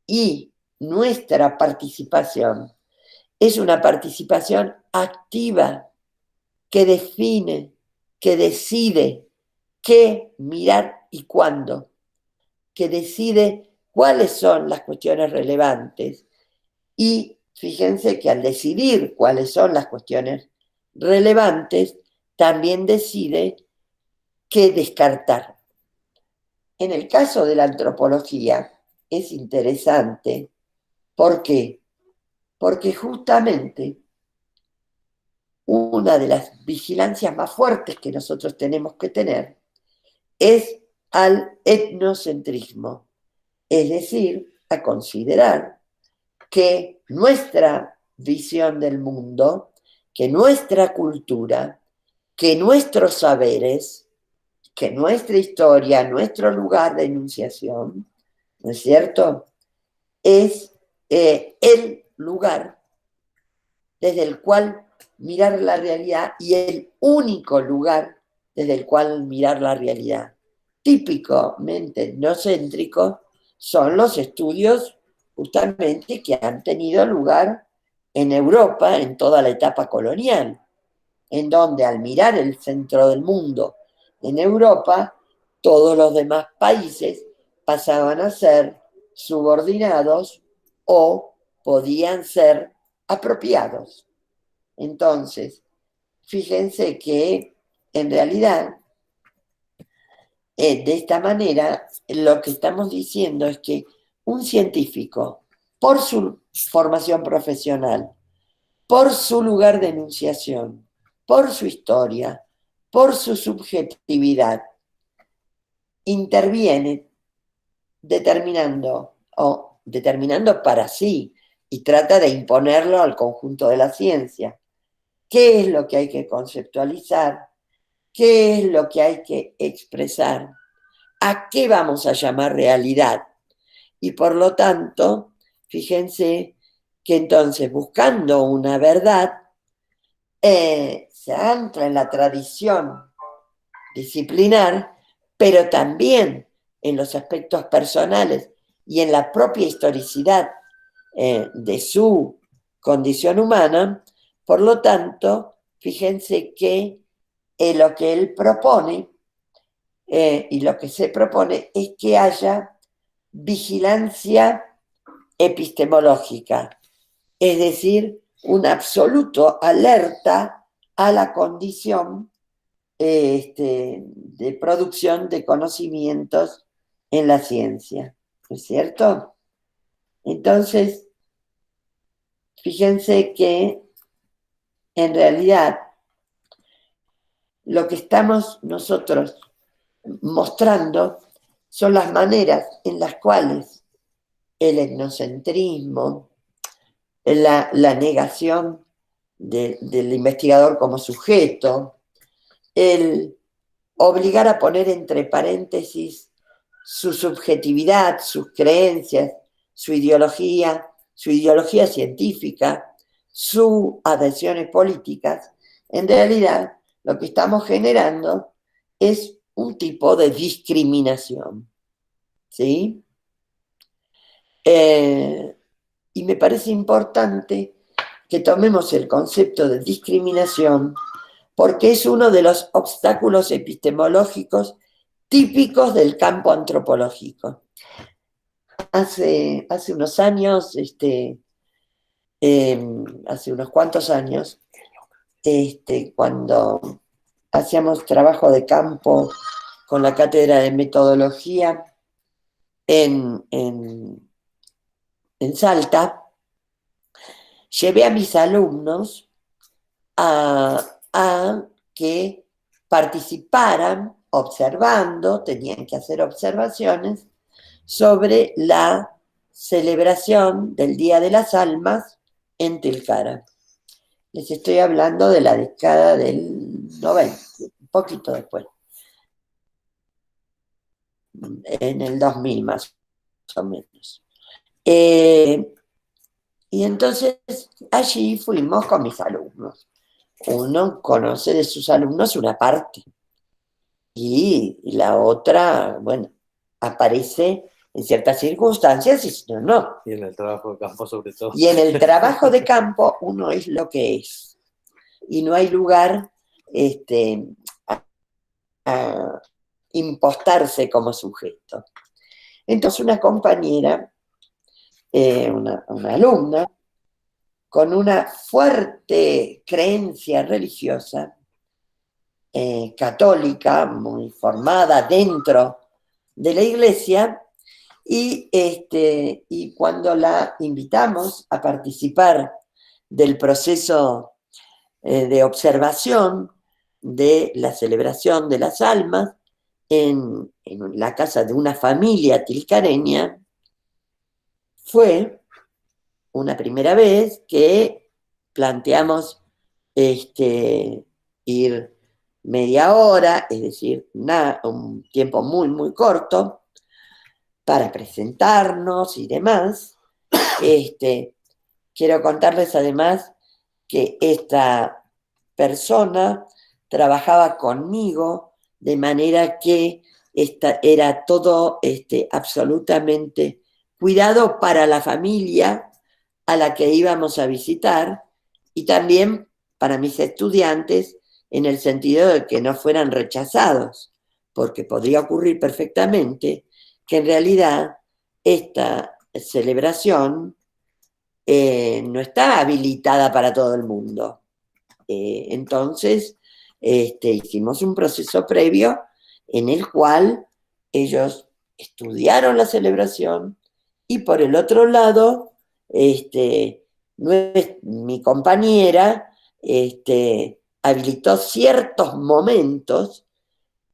Speaker 1: Y nuestra participación es una participación activa que define, que decide qué mirar y cuándo, que decide cuáles son las cuestiones relevantes. Y fíjense que al decidir cuáles son las cuestiones relevantes, también decide qué descartar. En el caso de la antropología es interesante. ¿Por qué? Porque justamente una de las vigilancias más fuertes que nosotros tenemos que tener es al etnocentrismo, es decir, a considerar que nuestra visión del mundo, que nuestra cultura, que nuestros saberes, que nuestra historia, nuestro lugar de enunciación, ¿no es cierto?, es el lugar desde el cual mirar la realidad y el único lugar desde el cual mirar la realidad. Típicamente etnocéntrico son los estudios justamente que han tenido lugar en Europa en toda la etapa colonial, en donde al mirar el centro del mundo en Europa, todos los demás países pasaban a ser subordinados o podían ser apropiados. Entonces, fíjense que en realidad, de esta manera, lo que estamos diciendo es que un científico, por su formación profesional, por su lugar de enunciación, por su historia, por su subjetividad, interviene determinando para sí y trata de imponerlo al conjunto de la ciencia. ¿Qué es lo que hay que conceptualizar? ¿Qué es lo que hay que expresar? ¿A qué vamos a llamar realidad? Y por lo tanto, fíjense que entonces buscando una verdad, se ancla en la tradición disciplinar, pero también en los aspectos personales y en la propia historicidad de su condición humana. Por lo tanto, fíjense que lo que él propone y lo que se propone es que haya vigilancia epistemológica, es decir, un absoluto alerta a la condición de producción de conocimientos en la ciencia, ¿no es cierto? Entonces, fíjense que en realidad lo que estamos nosotros mostrando son las maneras en las cuales el etnocentrismo, la negación del investigador como sujeto, el obligar a poner entre paréntesis su subjetividad, sus creencias, su ideología científica, sus adhesiones políticas, en realidad lo que estamos generando es un tipo de discriminación, ¿sí? Y me parece importante que tomemos el concepto de discriminación porque es uno de los obstáculos epistemológicos típicos del campo antropológico. Hace unos años, hace unos cuantos años, cuando hacíamos trabajo de campo con la cátedra de metodología en Salta, llevé a mis alumnos a que participaran observando, tenían que hacer observaciones sobre la celebración del Día de las Almas en Tilcara. Les estoy hablando de la década del 90, un poquito después, en el 2000 más o menos. Y entonces allí fuimos con mis alumnos. Uno conoce de sus alumnos una parte y la otra, bueno, aparece en ciertas circunstancias y si no, no.
Speaker 2: Y en el trabajo de campo sobre todo.
Speaker 1: Y en el trabajo de campo uno es lo que es. Y no hay lugar a impostarse como sujeto. Entonces una compañera, una alumna, con una fuerte creencia religiosa, católica, muy formada dentro de la iglesia, y cuando la invitamos a participar del proceso de observación de la celebración de las almas en la casa de una familia tilcareña, fue una primera vez que planteamos ir media hora, es decir, un tiempo muy, muy corto, para presentarnos y demás. Quiero contarles además que esta persona trabajaba conmigo de manera que era todo absolutamente cuidado para la familia, a la que íbamos a visitar y también para mis estudiantes en el sentido de que no fueran rechazados, porque podría ocurrir perfectamente que en realidad esta celebración no está habilitada para todo el mundo. Entonces, hicimos un proceso previo en el cual ellos estudiaron la celebración y por el otro lado, mi compañera habilitó ciertos momentos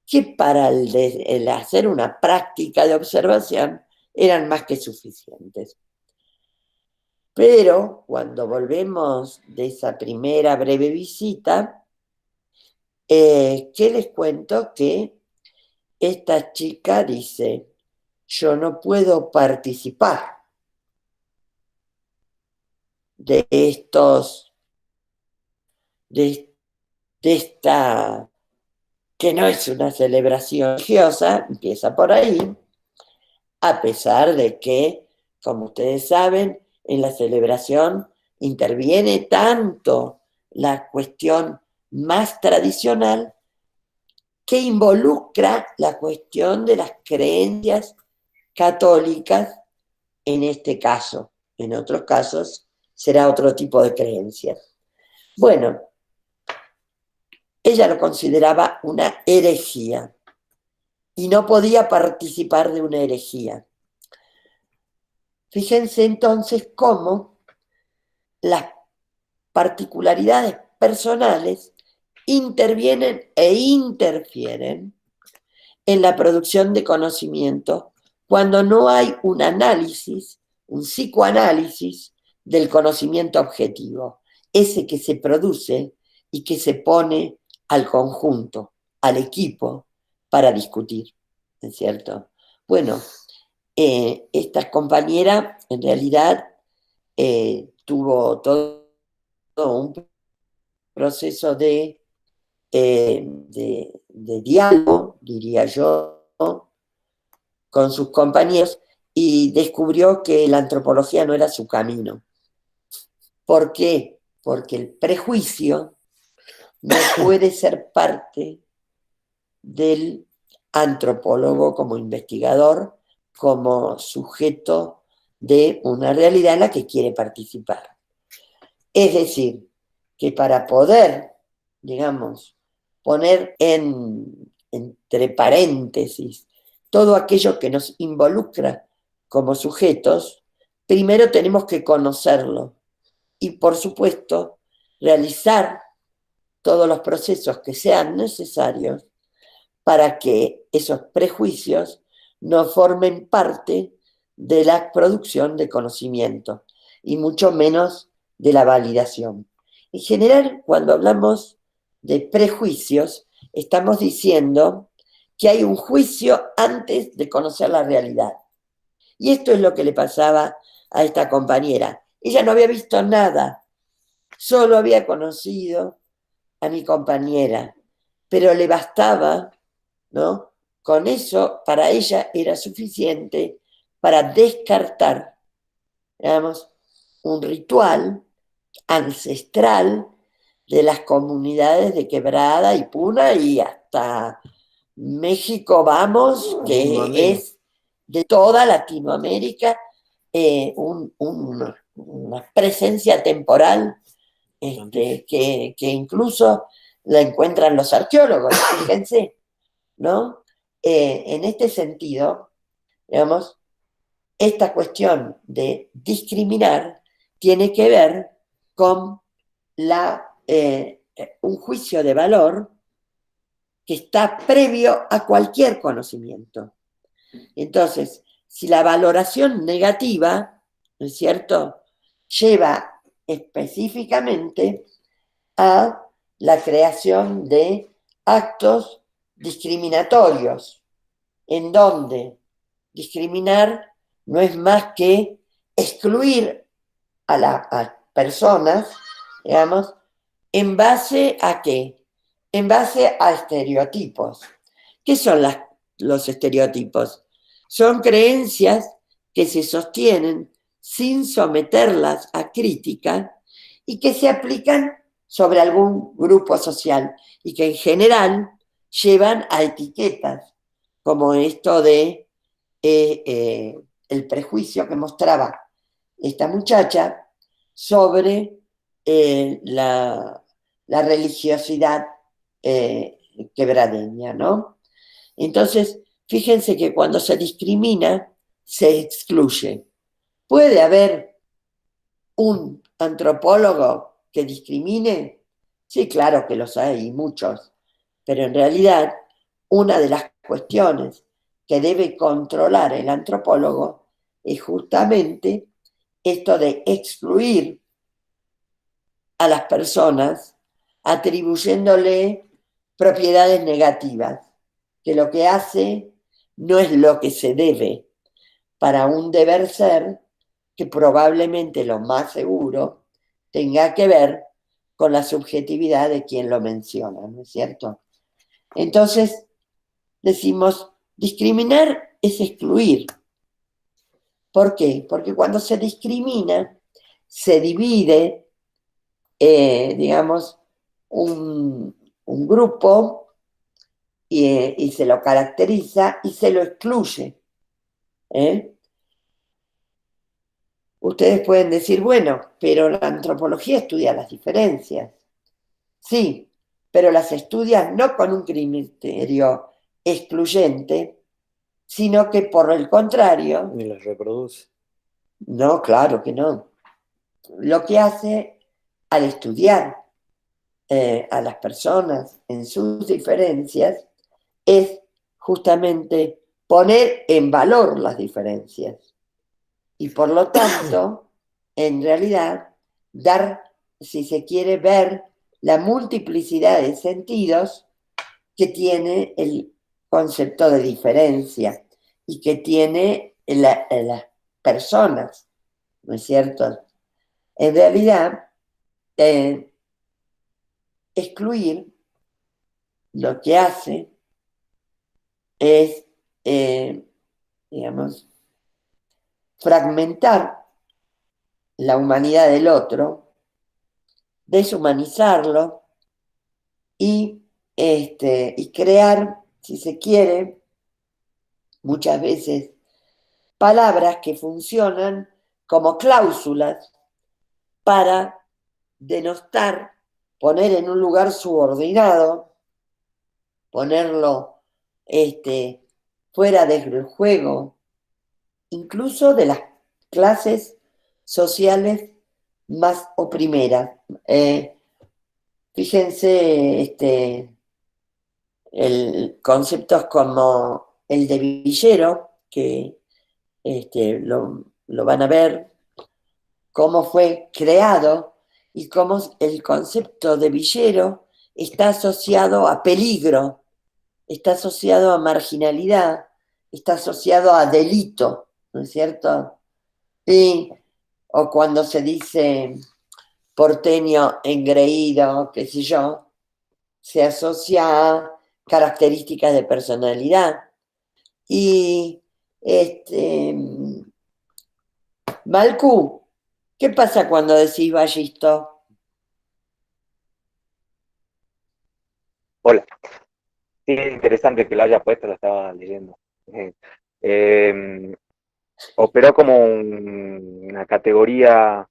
Speaker 1: que para el hacer una práctica de observación eran más que suficientes. Pero cuando volvemos de esa primera breve visita, ¿qué les cuento? Que esta chica dice, yo no puedo participar de esta, que no es una celebración religiosa, empieza por ahí, a pesar de que, como ustedes saben, en la celebración interviene tanto la cuestión más tradicional que involucra la cuestión de las creencias católicas en este caso. En otros casos será otro tipo de creencias. Bueno, ella lo consideraba una herejía y no podía participar de una herejía. Fíjense entonces cómo las particularidades personales intervienen e interfieren en la producción de conocimiento cuando no hay un análisis, un psicoanálisis del conocimiento objetivo, ese que se produce y que se pone al conjunto, al equipo, para discutir, ¿no es cierto? Bueno, esta compañera en realidad tuvo todo un proceso de diálogo, diría yo, con sus compañeros y descubrió que la antropología no era su camino. ¿Por qué? Porque el prejuicio no puede ser parte del antropólogo como investigador, como sujeto de una realidad en la que quiere participar. Es decir, que para poder, digamos, poner entre paréntesis todo aquello que nos involucra como sujetos, primero tenemos que conocerlo y, por supuesto, realizar todos los procesos que sean necesarios para que esos prejuicios no formen parte de la producción de conocimiento y mucho menos de la validación. En general, cuando hablamos de prejuicios, estamos diciendo que hay un juicio antes de conocer la realidad. Y esto es lo que le pasaba a esta compañera. Ella no había visto nada, solo había conocido a mi compañera, pero le bastaba, ¿no? Con eso, para ella era suficiente para descartar, digamos, un ritual ancestral de las comunidades de Quebrada y Puna y hasta México, vamos, que es de toda Latinoamérica una presencia temporal que incluso la encuentran los arqueólogos, fíjense, ¿no? En este sentido, digamos, esta cuestión de discriminar tiene que ver con un juicio de valor que está previo a cualquier conocimiento. Entonces, si la valoración negativa, ¿no es cierto?, lleva específicamente a la creación de actos discriminatorios, en donde discriminar no es más que excluir a personas, digamos, ¿en base a qué? En base a estereotipos. ¿Qué son los estereotipos? Son creencias que se sostienen sin someterlas a crítica y que se aplican sobre algún grupo social y que en general llevan a etiquetas, como esto de el prejuicio que mostraba esta muchacha sobre la religiosidad quebradeña, ¿no? Entonces, fíjense que cuando se discrimina, se excluye. ¿Puede haber un antropólogo que discrimine? Sí, claro que los hay, muchos, pero en realidad una de las cuestiones que debe controlar el antropólogo es justamente esto de excluir a las personas atribuyéndole propiedades negativas, que lo que hace no es lo que se debe para un deber ser que probablemente lo más seguro tenga que ver con la subjetividad de quien lo menciona, ¿no es cierto? Entonces, decimos, discriminar es excluir. ¿Por qué? Porque cuando se discrimina, se divide, digamos, un grupo y se lo caracteriza y se lo excluye. Ustedes pueden decir, bueno, pero la antropología estudia las diferencias. Sí, pero las estudia no con un criterio excluyente, sino que por el contrario...
Speaker 2: Ni las reproduce.
Speaker 1: No, claro que no. Lo que hace al estudiar a las personas en sus diferencias es justamente poner en valor las diferencias y por lo tanto, en realidad, dar, si se quiere, ver la multiplicidad de sentidos que tiene el concepto de diferencia y que tiene las personas, ¿no es cierto? En realidad, excluir lo que hace es, digamos, fragmentar la humanidad del otro, deshumanizarlo y crear, si se quiere, muchas veces palabras que funcionan como cláusulas para denostar, poner en un lugar subordinado, ponerlo fuera del juego, incluso de las clases sociales más oprimeras. Fíjense, conceptos como el de villero, que lo van a ver, cómo fue creado y cómo el concepto de villero está asociado a peligro, está asociado a marginalidad, está asociado a delito, ¿no es cierto? Sí, o cuando se dice porteño engreído, qué sé yo, se asocia a características de personalidad. Y Malcu, ¿qué pasa cuando decís Ballisto?
Speaker 3: Hola. Sí, es interesante que lo haya puesto, lo estaba leyendo. Operó como una categoría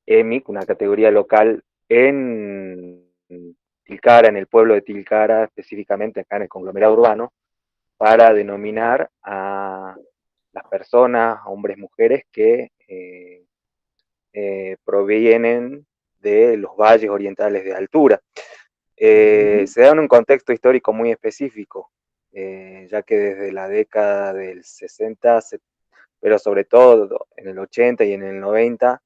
Speaker 3: EMIC, una categoría local en Tilcara, en el pueblo de Tilcara, específicamente acá en el conglomerado urbano, para denominar a las personas, a hombres, mujeres que provienen de los valles orientales de altura. Se da en un contexto histórico muy específico, ya que desde la década del 60, pero sobre todo en el 80 y en el 90,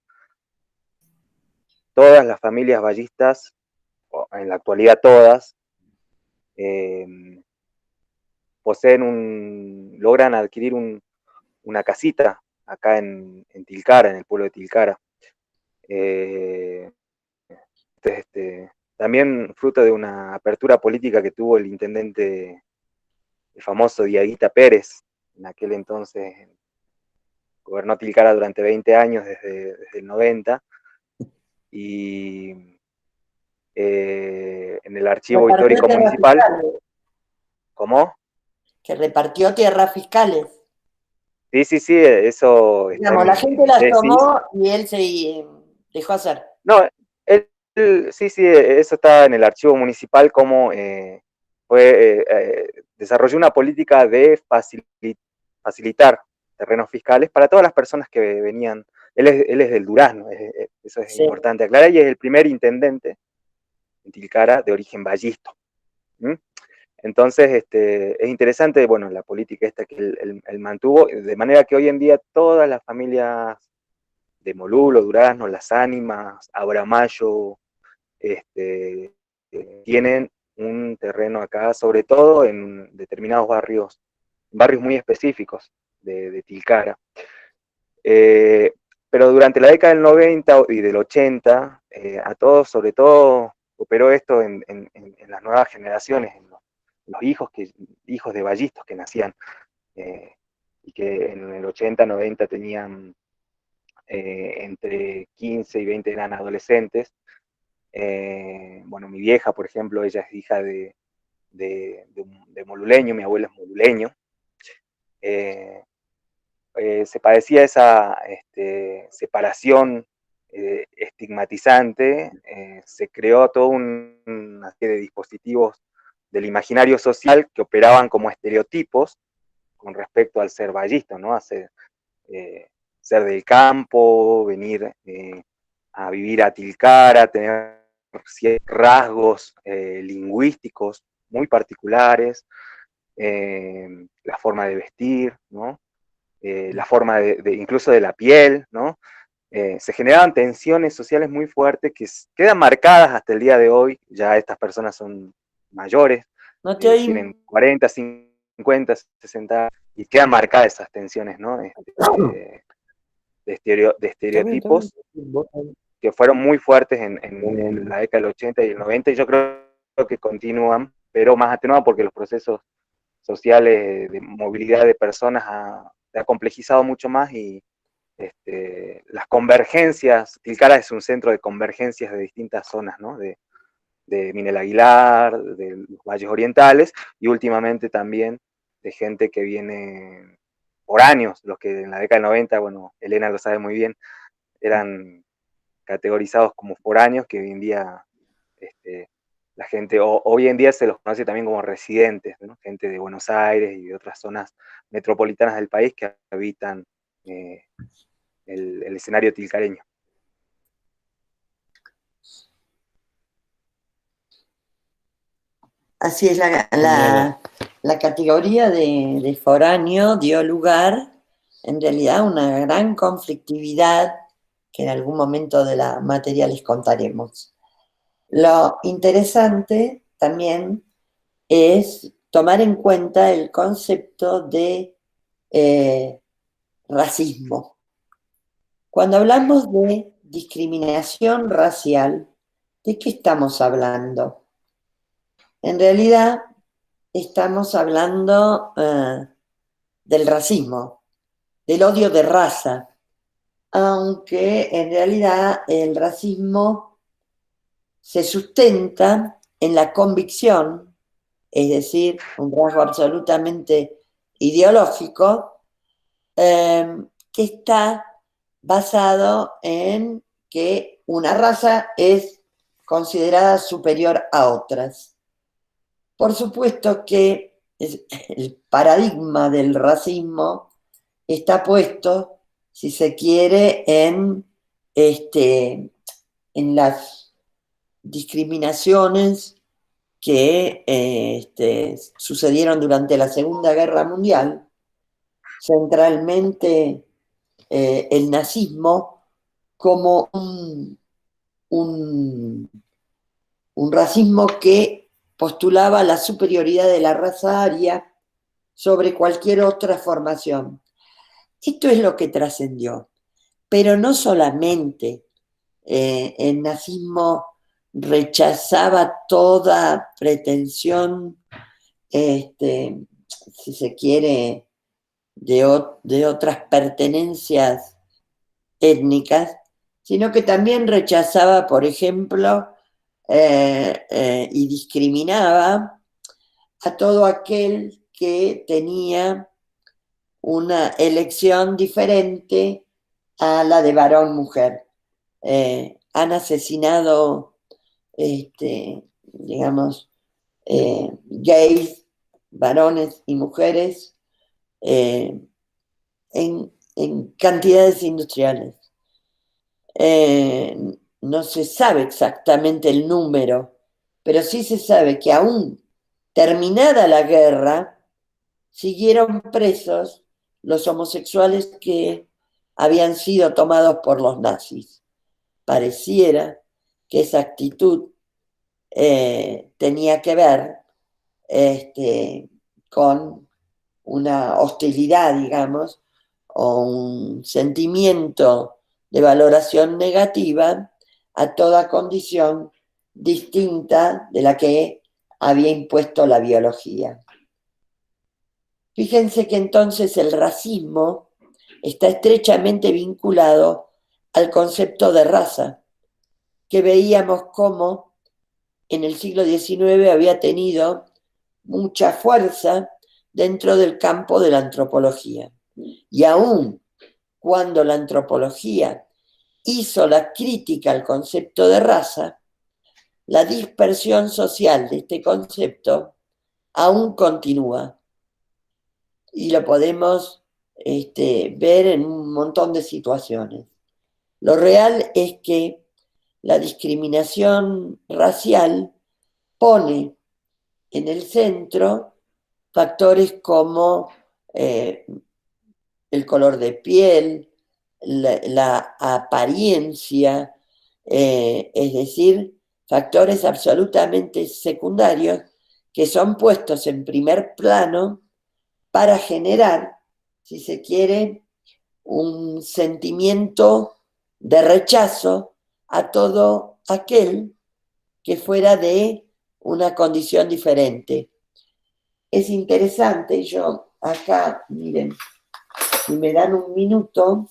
Speaker 3: todas las familias vallistas, en la actualidad todas, logran adquirir una casita acá en Tilcara, en el pueblo de Tilcara. También fruto de una apertura política que tuvo el intendente, el famoso Diaguita Pérez, en aquel entonces gobernó Tilcara durante 20 años, desde el 90, y en el Archivo
Speaker 1: Repartió
Speaker 3: Histórico
Speaker 1: tierras
Speaker 3: Municipal.
Speaker 1: fiscales.
Speaker 3: ¿Cómo?
Speaker 1: Que repartió tierras fiscales.
Speaker 3: Sí, eso está
Speaker 1: Digamos, la gente
Speaker 3: mi
Speaker 1: las
Speaker 3: tesis.
Speaker 1: tomó y él se dejó hacer.
Speaker 3: No, sí, eso está en el Archivo Municipal, como desarrolló una política de facilitar terrenos fiscales para todas las personas que venían. Él es del Durazno, eso es
Speaker 1: Sí.
Speaker 3: importante aclarar, y es el primer intendente en Tilcara de origen vallisto. ¿Mm? Entonces, es interesante, bueno, la política esta que él mantuvo, de manera que hoy en día todas las familias de Molulo, Durazno, Las Ánimas, Abramayo, tienen un terreno acá, sobre todo en determinados barrios muy específicos de Tilcara. Pero durante la década del 90 y del 80, a todos, sobre todo, operó esto en las nuevas generaciones, en los hijos de vallistos que nacían, y que en el 80, 90 tenían entre 15 y 20 eran adolescentes. Bueno, mi vieja, por ejemplo, ella es hija de moluleño, mi abuelo es moluleño. Se padecía esa separación estigmatizante, se creó toda una serie de dispositivos del imaginario social que operaban como estereotipos con respecto al ser vallista, ¿no? A ser del campo, venir a vivir a Tilcara, tener ciertos rasgos lingüísticos muy particulares, la forma de vestir, ¿no? La forma incluso de la piel, ¿no? Se generaban tensiones sociales muy fuertes que quedan marcadas hasta el día de hoy. Ya estas personas son mayores,
Speaker 1: No te oí.
Speaker 3: tienen 40, 50, 60, y quedan marcadas esas tensiones, ¿no? De estereotipos que fueron muy fuertes en la década del 80 y el 90, y yo creo que continúan, pero más atenuados porque los procesos sociales de movilidad de personas se ha complejizado mucho más, y las convergencias, Tilcara es un centro de convergencias de distintas zonas, ¿no? De Minel Aguilar, de los valles orientales, y últimamente también de gente que viene por años, los que en la década del 90, bueno, Elena lo sabe muy bien, eran categorizados como foráneos, que hoy en día la gente, hoy en día se los conoce también como residentes, ¿no? Gente de Buenos Aires y de otras zonas metropolitanas del país que habitan el escenario tilcareño.
Speaker 1: Así es, la categoría de foráneo dio lugar en realidad a una gran conflictividad que en algún momento de la materia les contaremos. Lo interesante también es tomar en cuenta el concepto de racismo. Cuando hablamos de discriminación racial, ¿de qué estamos hablando? En realidad estamos hablando del racismo, del odio de raza, aunque en realidad el racismo se sustenta en la convicción, es decir, un rasgo absolutamente ideológico, que está basado en que una raza es considerada superior a otras. Por supuesto que el paradigma del racismo está puesto, si se quiere, en las discriminaciones que sucedieron durante la Segunda Guerra Mundial, centralmente el nazismo como un racismo que postulaba la superioridad de la raza aria sobre cualquier otra formación. Esto es lo que trascendió, pero no solamente el nazismo rechazaba toda pretensión, si se quiere, de otras pertenencias étnicas, sino que también rechazaba, por ejemplo, y discriminaba a todo aquel que tenía una elección diferente a la de varón-mujer. Han asesinado, digamos, gays, varones y mujeres en cantidades industriales. No se sabe exactamente el número, pero sí se sabe que aún terminada la guerra, siguieron presos los homosexuales que habían sido tomados por los nazis. Pareciera que esa actitud tenía que ver con una hostilidad, digamos, o un sentimiento de valoración negativa a toda condición distinta de la que había impuesto la biología. Fíjense que entonces el racismo está estrechamente vinculado al concepto de raza, que veíamos cómo en el siglo XIX había tenido mucha fuerza dentro del campo de la antropología. Y aún cuando la antropología hizo la crítica al concepto de raza, la dispersión social de este concepto aún continúa. Y lo podemos ver en un montón de situaciones. Lo real es que la discriminación racial pone en el centro factores como el color de piel, la apariencia, es decir, factores absolutamente secundarios que son puestos en primer plano para generar, si se quiere, un sentimiento de rechazo a todo aquel que fuera de una condición diferente. Es interesante, yo acá, miren, si me dan un minuto,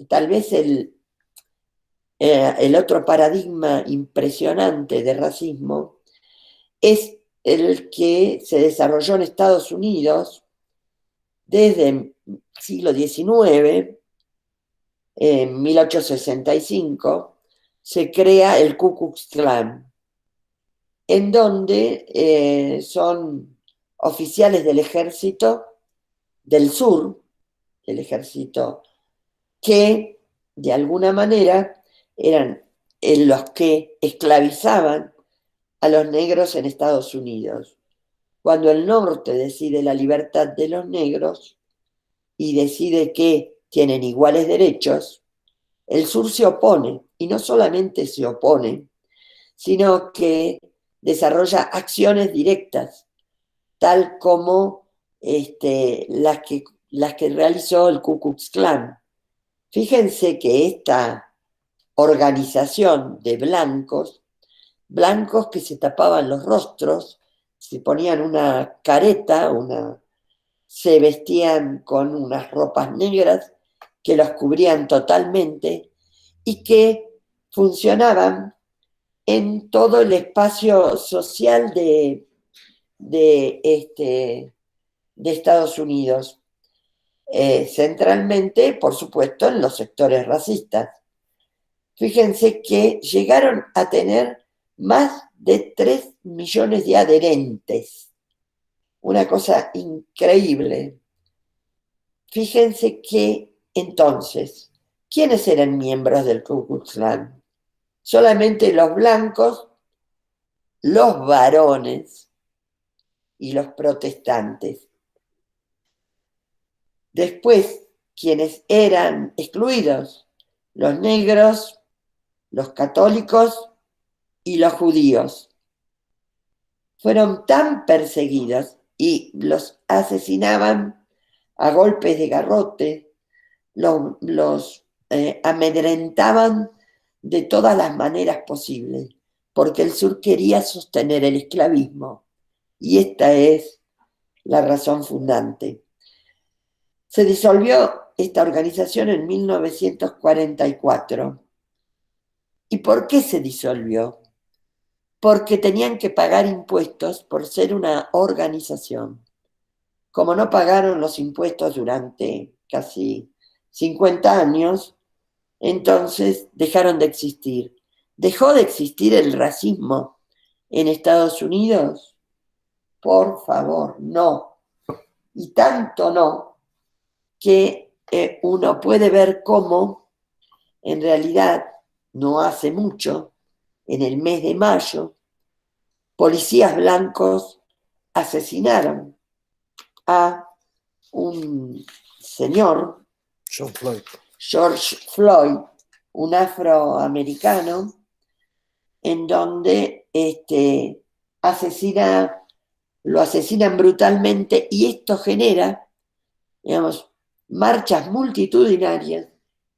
Speaker 1: tal vez el otro paradigma impresionante de racismo es el que se desarrolló en Estados Unidos desde el siglo XIX, en 1865, se crea el Ku Klux Klan, en donde son oficiales del ejército del sur, el ejército que de alguna manera eran los que esclavizaban a los negros en Estados Unidos. Cuando el norte decide la libertad de los negros y decide que tienen iguales derechos, el sur se opone, y no solamente se opone, sino que desarrolla acciones directas, tal como las que realizó el Ku Klux Klan. Fíjense que esta organización de blancos que se tapaban los rostros, se ponían una careta, se vestían con unas ropas negras que los cubrían totalmente y que funcionaban en todo el espacio social de Estados Unidos, centralmente, por supuesto, en los sectores racistas. Fíjense que llegaron a tener más de 3 millones de adherentes. Una cosa increíble. Fíjense que entonces, ¿quiénes eran miembros del Ku Klux Klan? Solamente los blancos, los varones y los protestantes. Después, quienes eran excluidos, los negros, los católicos y los judíos. Fueron tan perseguidos y los asesinaban a golpes de garrote, los amedrentaban de todas las maneras posibles, porque el sur quería sostener el esclavismo. y esta es la razón fundante. Se disolvió esta organización en 1944. ¿Y por qué se disolvió? Porque tenían que pagar impuestos por ser una organización. Como no pagaron los impuestos durante casi 50 años, entonces dejaron de existir. ¿Dejó de existir el racismo en Estados Unidos? Por favor, no. Y tanto no que uno puede ver cómo en realidad no hace mucho, en el mes de mayo, policías blancos asesinaron a un señor, George Floyd, un afroamericano, en donde lo asesinan brutalmente, y esto genera, digamos, marchas multitudinarias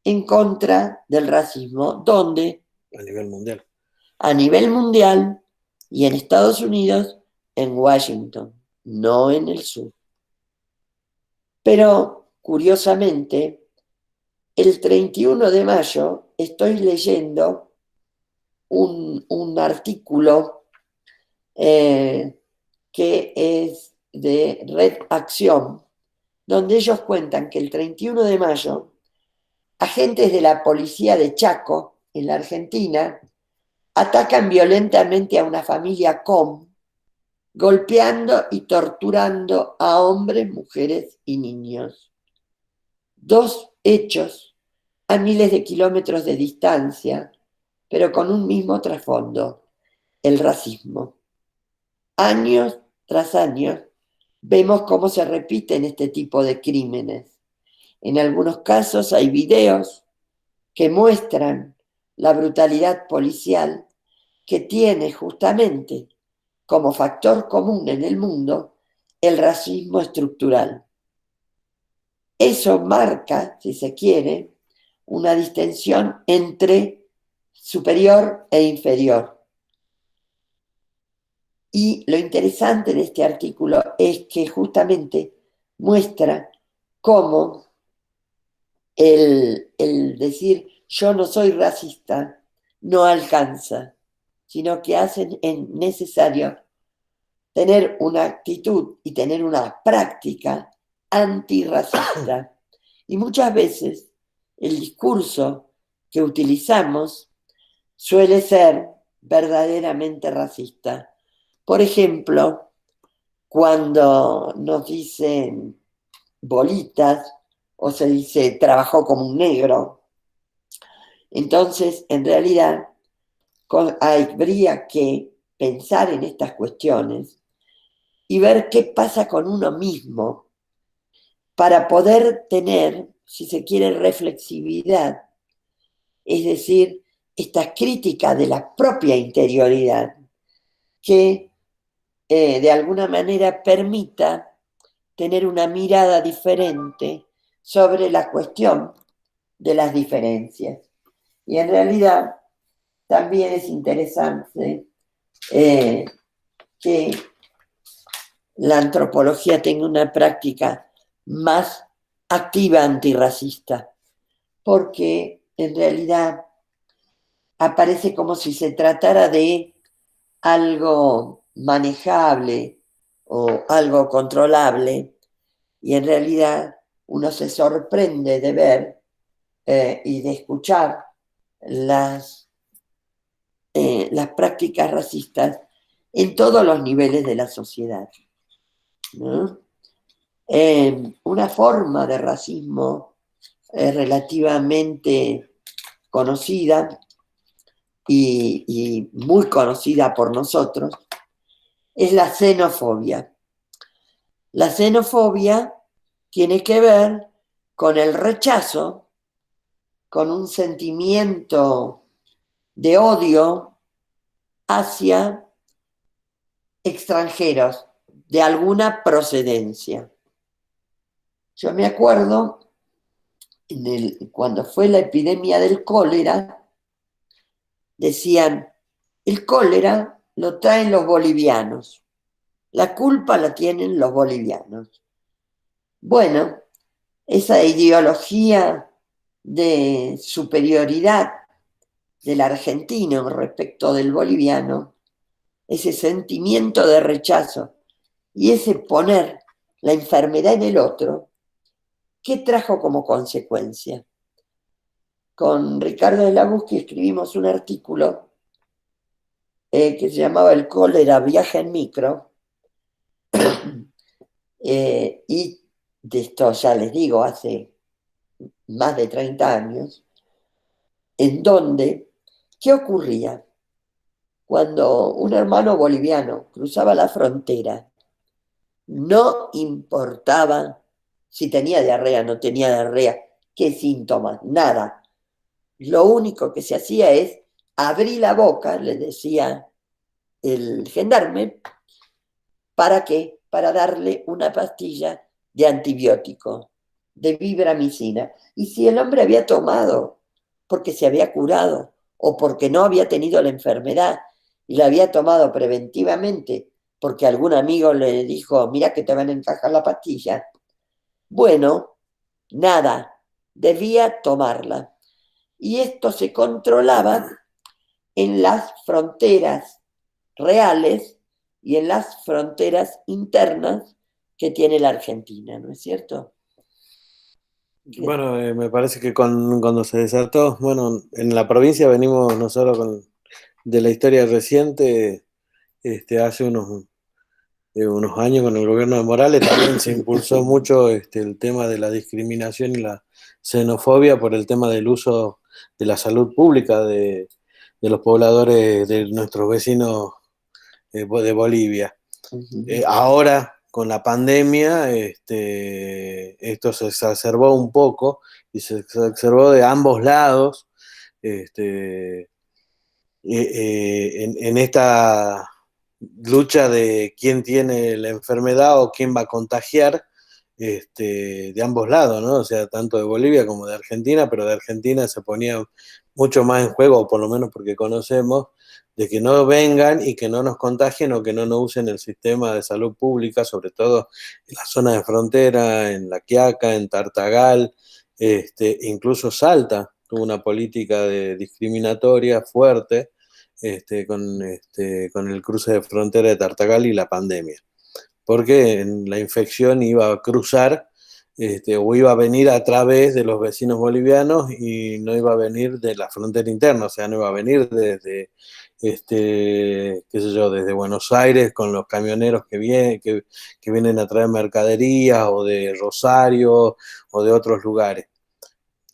Speaker 1: en contra del racismo, donde
Speaker 2: A nivel mundial.
Speaker 1: a nivel mundial y en Estados Unidos, en Washington, no en el sur. Pero, curiosamente, el 31 de mayo estoy leyendo un artículo que es de Red Acción, donde ellos cuentan que el 31 de mayo, agentes de la policía de Chaco, en la Argentina, atacan violentamente a una familia com, golpeando y torturando a hombres, mujeres y niños. Dos hechos a miles de kilómetros de distancia, pero con un mismo trasfondo, el racismo. Años tras años vemos cómo se repiten este tipo de crímenes. En algunos casos hay videos que muestran la brutalidad policial que tiene justamente como factor común en el mundo el racismo estructural. Eso marca, si se quiere, una distinción entre superior e inferior. Y lo interesante de este artículo es que justamente muestra cómo el decir yo no soy racista no alcanza, sino que hacen necesario tener una actitud y tener una práctica antirracista. Y muchas veces el discurso que utilizamos suele ser verdaderamente racista. Por ejemplo, cuando nos dicen bolitas o se dice trabajó como un negro, entonces en realidad habría que pensar en estas cuestiones y ver qué pasa con uno mismo para poder tener, si se quiere, reflexividad, es decir, esta crítica de la propia interioridad que de alguna manera permita tener una mirada diferente sobre la cuestión de las diferencias. Y en realidad también es interesante que la antropología tenga una práctica más activa antirracista, porque en realidad aparece como si se tratara de algo manejable o algo controlable, y en realidad uno se sorprende de ver y de escuchar las prácticas racistas en todos los niveles de la sociedad, ¿no? Una forma de racismo relativamente conocida y muy conocida por nosotros es la xenofobia. La xenofobia tiene que ver con el rechazo, con un sentimiento de odio hacia extranjeros de alguna procedencia. Yo me acuerdo cuando fue la epidemia del cólera, decían, el cólera lo traen los bolivianos. La culpa la tienen los bolivianos. Bueno, esa ideología de superioridad del argentino respecto del boliviano, ese sentimiento de rechazo y ese poner la enfermedad en el otro, ¿qué trajo como consecuencia? Con Ricardo de la Busque escribimos un artículo que se llamaba El cólera viaja en micro, y de esto ya les digo, hace más de 30 años, en donde, ¿qué ocurría? Cuando un hermano boliviano cruzaba la frontera, no importaba si tenía diarrea, no tenía diarrea, qué síntomas, nada. Lo único que se hacía es abrir la boca, le decía el gendarme, ¿para qué? Para darle una pastilla de antibiótico, de vibramicina. Y si el hombre había tomado porque se había curado o porque no había tenido la enfermedad y la había tomado preventivamente porque algún amigo le dijo, mira que te van a encajar la pastilla, bueno, nada, debía tomarla. Y esto se controlaba en las fronteras reales y en las fronteras internas que tiene la Argentina, ¿no es cierto?
Speaker 2: Bueno, me parece que cuando se desató, bueno, en la provincia venimos nosotros de la historia reciente, hace unos años con el gobierno de Morales también se impulsó mucho el tema de la discriminación y la xenofobia por el tema del uso de la salud pública de los pobladores de nuestros vecinos de Bolivia. Ahora, con la pandemia, esto se exacerbó un poco y se exacerbó de ambos lados en esta lucha de quién tiene la enfermedad o quién va a contagiar, de ambos lados, ¿no? O sea, tanto de Bolivia como de Argentina, pero de Argentina se ponía mucho más en juego, o por lo menos porque conocemos, de que no vengan y que no nos contagien o que no nos usen el sistema de salud pública, sobre todo en la zona de frontera, en La Quiaca, en Tartagal, incluso Salta tuvo una política discriminatoria fuerte, con el cruce de frontera de Tartagal y la pandemia, porque la infección iba a cruzar o iba a venir a través de los vecinos bolivianos y no iba a venir de la frontera interna, o sea, no iba a venir desde, qué sé yo, desde Buenos Aires con los camioneros que vienen a traer mercaderías o de Rosario o de otros lugares.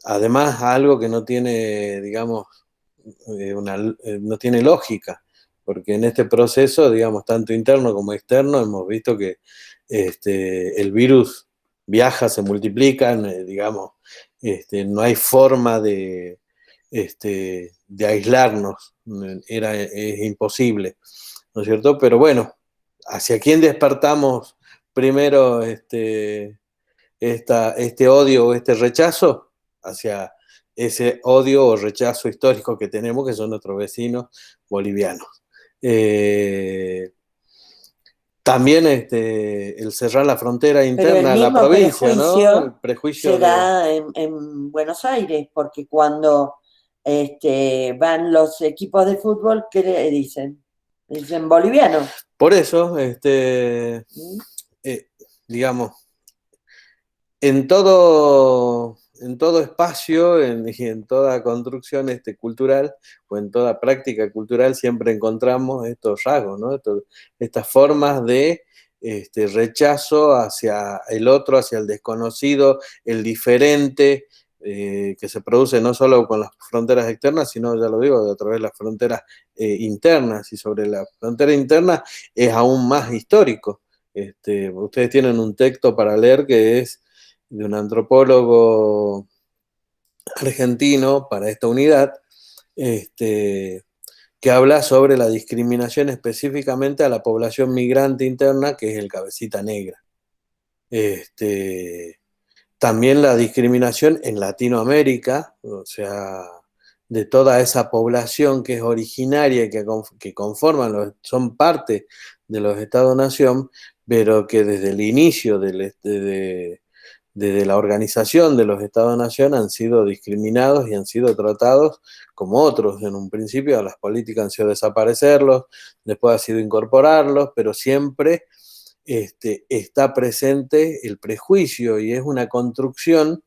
Speaker 2: Además, algo que no tiene, digamos, no tiene lógica, porque en este proceso, digamos, tanto interno como externo, hemos visto que el virus viaja, se multiplica, digamos, no hay forma de aislarnos, es imposible, ¿no es cierto? Pero bueno, ¿hacia quién despertamos primero este odio o este rechazo? Hacia ese odio o rechazo histórico que tenemos, que son nuestros vecinos bolivianos. También el cerrar la frontera interna a la provincia, ¿no? El prejuicio
Speaker 1: se da en Buenos Aires, porque cuando van los equipos de fútbol, ¿qué le dicen? Dicen boliviano.
Speaker 2: Por eso, digamos, en todo espacio y en toda construcción cultural o en toda práctica cultural siempre encontramos estos rasgos, ¿no? Estas formas de rechazo hacia el otro, hacia el desconocido, el diferente, que se produce no solo con las fronteras externas, sino, ya lo digo, a través de las fronteras internas. Y sobre la frontera interna es aún más histórico. Ustedes tienen un texto para leer que es de un antropólogo argentino para esta unidad, que habla sobre la discriminación específicamente a la población migrante interna, que es el cabecita negra. También la discriminación en Latinoamérica, o sea, de toda esa población que es originaria y que conforman, son parte de los Estados-nación, pero que desde el inicio desde la organización de los Estados-nación han sido discriminados y han sido tratados como otros. En un principio las políticas han sido desaparecerlos, después ha sido incorporarlos, pero siempre está presente el prejuicio y es una construcción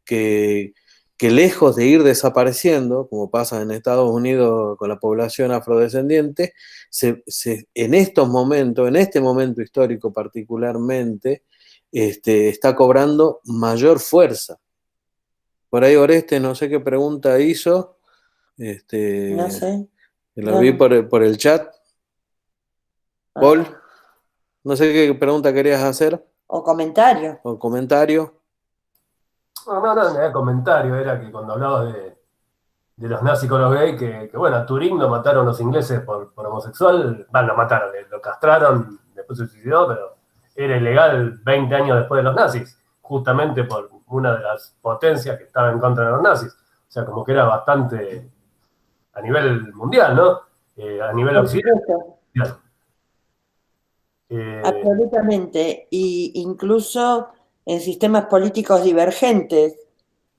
Speaker 2: que lejos de ir desapareciendo, como pasa en Estados Unidos con la población afrodescendiente, en estos momentos, en este momento histórico particularmente, está cobrando mayor fuerza. Por ahí Oreste, no sé qué pregunta hizo,
Speaker 1: No sé.
Speaker 2: la
Speaker 1: No,
Speaker 2: vi
Speaker 1: no.
Speaker 2: por el chat. Paul,
Speaker 1: Ah,
Speaker 2: no sé qué pregunta querías hacer
Speaker 1: o comentario.
Speaker 2: o comentario.
Speaker 4: No, era comentario, era que cuando hablabas de los nazis con los gays, que bueno, a Turing lo mataron los ingleses por homosexual, lo mataron, lo castraron, después se suicidó, pero era ilegal 20 años después de los nazis, justamente por una de las potencias que estaba en contra de los nazis. O sea, como que era bastante a nivel mundial, ¿no? A nivel
Speaker 1: Por
Speaker 4: occidental.
Speaker 1: supuesto.
Speaker 4: Eh,
Speaker 1: Absolutamente. Y incluso en sistemas políticos divergentes,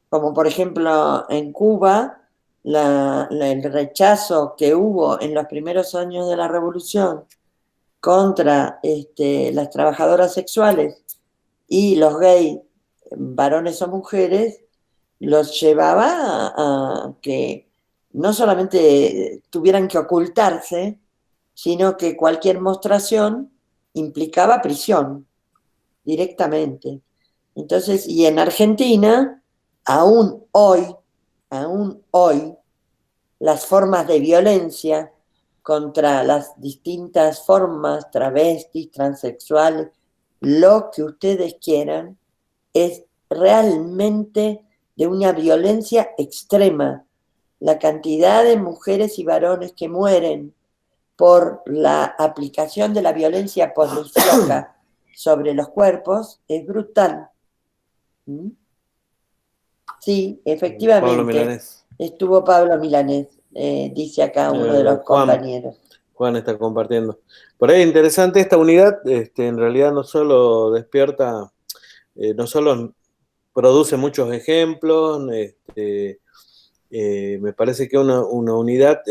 Speaker 1: como por ejemplo en Cuba, el rechazo que hubo en los primeros años de la revolución contra las trabajadoras sexuales y los gays, varones o mujeres, los llevaba a que no solamente tuvieran que ocultarse, sino que cualquier mostración implicaba prisión directamente. Entonces, y en Argentina, aún hoy, las formas de violencia contra las distintas formas, travestis, transexuales, lo que ustedes quieran, es realmente de una violencia extrema. La cantidad de mujeres y varones que mueren por la aplicación de la violencia policíaca sobre los cuerpos es brutal. ¿Mm? Sí,
Speaker 2: Pablo
Speaker 1: efectivamente,
Speaker 2: Milanés.
Speaker 1: estuvo Pablo Milanés, dice acá uno de los compañeros.
Speaker 2: Juan está compartiendo. Por ahí interesante esta unidad, en realidad no solo despierta, no solo produce muchos ejemplos, me parece que una unidad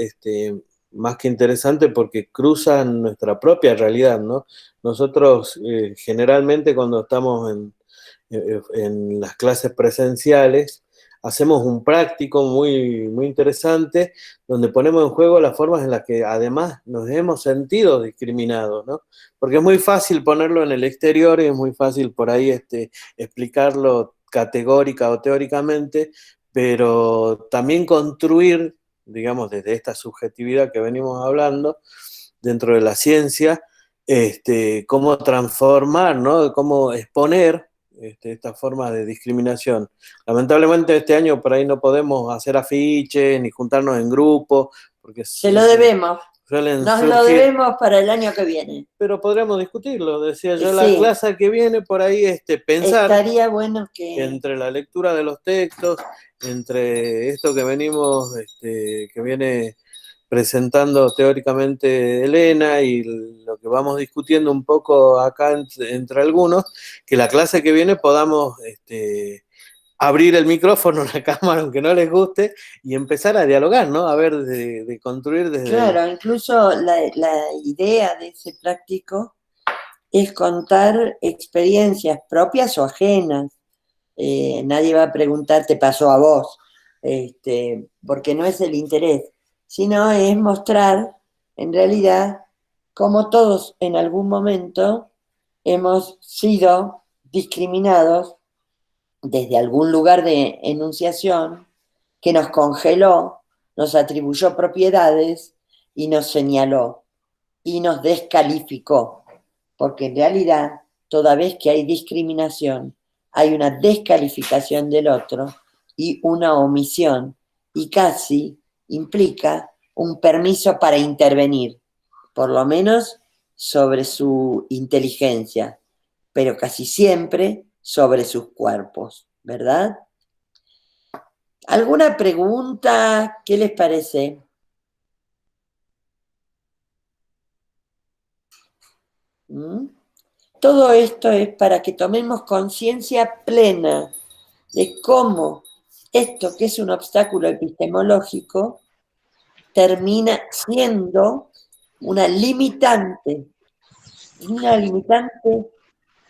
Speaker 2: más que interesante porque cruza nuestra propia realidad, ¿no? Nosotros generalmente cuando estamos en las clases presenciales, hacemos un práctico muy interesante donde ponemos en juego las formas en las que además nos hemos sentido discriminados, ¿no? Porque es muy fácil ponerlo en el exterior y es muy fácil por ahí explicarlo categórica o teóricamente, pero también construir, digamos, desde esta subjetividad que venimos hablando, dentro de la ciencia, cómo transformar, ¿no? Cómo exponer esta forma de discriminación. Lamentablemente este año por ahí no podemos hacer afiches ni juntarnos en grupos, porque
Speaker 1: Se lo debemos,
Speaker 2: suelen
Speaker 1: nos lo
Speaker 2: surgir,
Speaker 1: debemos para el año que viene.
Speaker 2: pero podríamos discutirlo, decía yo, la
Speaker 1: Sí,
Speaker 2: clase que viene por ahí, pensar
Speaker 1: estaría bueno que...
Speaker 2: entre la lectura de los textos, entre esto que venimos, que viene presentando teóricamente Elena y lo que vamos discutiendo un poco acá entre algunos, que la clase que viene podamos abrir el micrófono, la cámara, aunque no les guste, y empezar a dialogar, ¿no? A ver, de construir desde...
Speaker 1: Claro, incluso la idea de ese práctico es contar experiencias propias o ajenas. Nadie va a preguntar, ¿te pasó a vos? Porque no es el interés, sino es mostrar, en realidad, cómo todos en algún momento hemos sido discriminados desde algún lugar de enunciación que nos congeló, nos atribuyó propiedades y nos señaló y nos descalificó, porque en realidad, toda vez que hay discriminación, hay una descalificación del otro y una omisión, y casi implica un permiso para intervenir, por lo menos sobre su inteligencia, pero casi siempre sobre sus cuerpos, ¿verdad? ¿Alguna pregunta? ¿Qué les parece? ¿Mm? Todo esto es para que tomemos conciencia plena de cómo esto, que es un obstáculo epistemológico, termina siendo una limitante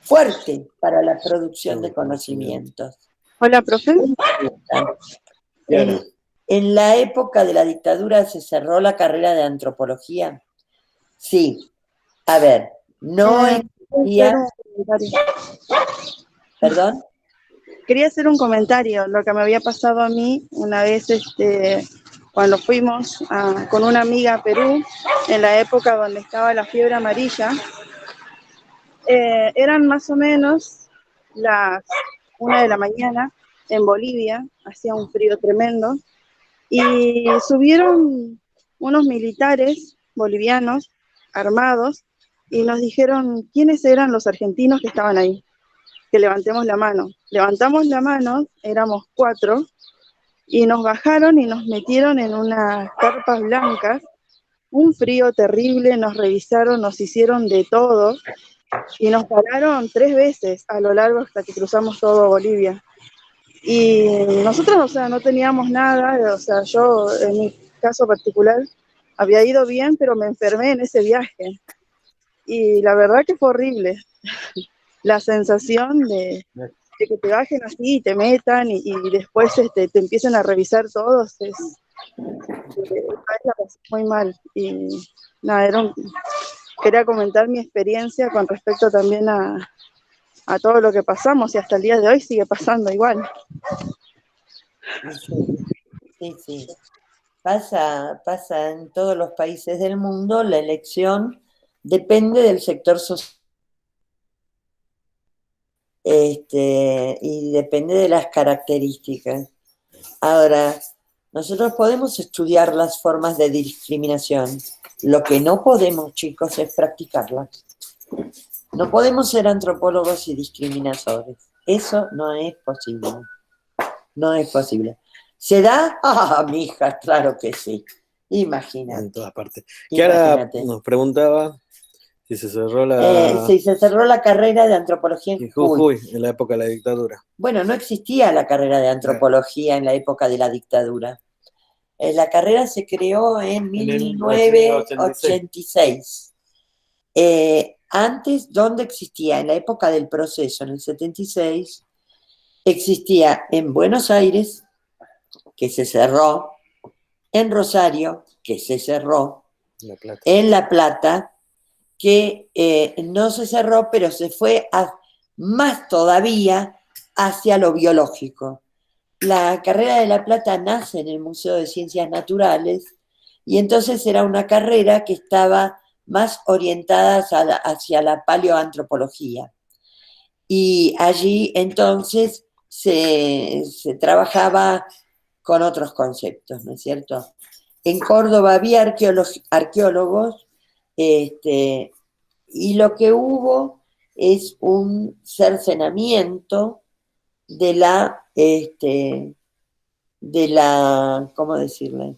Speaker 1: fuerte para la producción de conocimientos.
Speaker 5: Hola, profe.
Speaker 1: En la época de la dictadura se cerró la carrera de antropología. Sí, a ver, no existía... ¿Perdón?
Speaker 5: Quería hacer un comentario, lo que me había pasado a mí una vez cuando fuimos con una amiga a Perú, en la época donde estaba la fiebre amarilla. Eran más o menos las 1 de la mañana en Bolivia, hacía un frío tremendo, y subieron unos militares bolivianos armados y nos dijeron quiénes eran los argentinos que estaban ahí, que levantemos la mano. Levantamos la mano, éramos 4, y nos bajaron y nos metieron en unas carpas blancas, un frío terrible, nos revisaron, nos hicieron de todo, y nos pararon 3 veces a lo largo hasta que cruzamos todo Bolivia. Y nosotros, o sea, no teníamos nada, o sea, yo en mi caso particular había ido bien, pero me enfermé en ese viaje. Y la verdad que fue horrible. La sensación de que te bajen así y te metan y después te empiecen a revisar todos, la pasé muy mal. Y nada, quería comentar mi experiencia con respecto también a todo lo que pasamos, y hasta el día de hoy sigue pasando igual.
Speaker 1: Sí. Pasa en todos los países del mundo, la elección depende del sector social. Y depende de las características. Ahora, nosotros podemos estudiar las formas de discriminación. Lo que no podemos, chicos, es practicarlas. No podemos ser antropólogos y discriminadores. Eso no es posible. No es posible. ¿Se da? ¡Ah, mija! Claro que sí. Imagínate.
Speaker 2: En todas partes. Kiara nos preguntaba si se cerró la...
Speaker 1: sí, se cerró la carrera de antropología
Speaker 2: en Jujuy, en la época de la dictadura.
Speaker 1: Bueno, no existía la carrera de antropología en la época de la dictadura. La carrera se creó en 1986. Antes, ¿dónde existía? En la época del proceso, en el 76, existía en Buenos Aires, que se cerró, en Rosario, que se cerró, en La Plata, que no se cerró, pero se fue más todavía hacia lo biológico. La carrera de La Plata nace en el Museo de Ciencias Naturales y entonces era una carrera que estaba más orientada hacia la paleoantropología. Y allí entonces se trabajaba con otros conceptos, ¿no es cierto? En Córdoba había arqueólogos, y lo que hubo es un cercenamiento de la, ¿cómo decirle?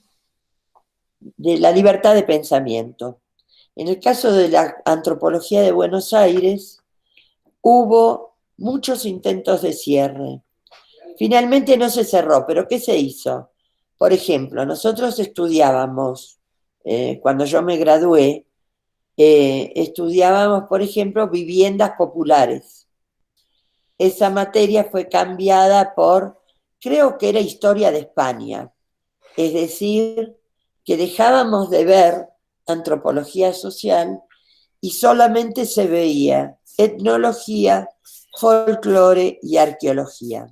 Speaker 1: De la libertad de pensamiento. En el caso de la antropología de Buenos Aires, hubo muchos intentos de cierre. Finalmente no se cerró, pero ¿qué se hizo? Por ejemplo, nosotros estudiábamos, cuando yo me gradué, estudiábamos, por ejemplo, viviendas populares. Esa materia fue cambiada por, creo que era historia de España, es decir, que dejábamos de ver antropología social y solamente se veía etnología, folclore y arqueología.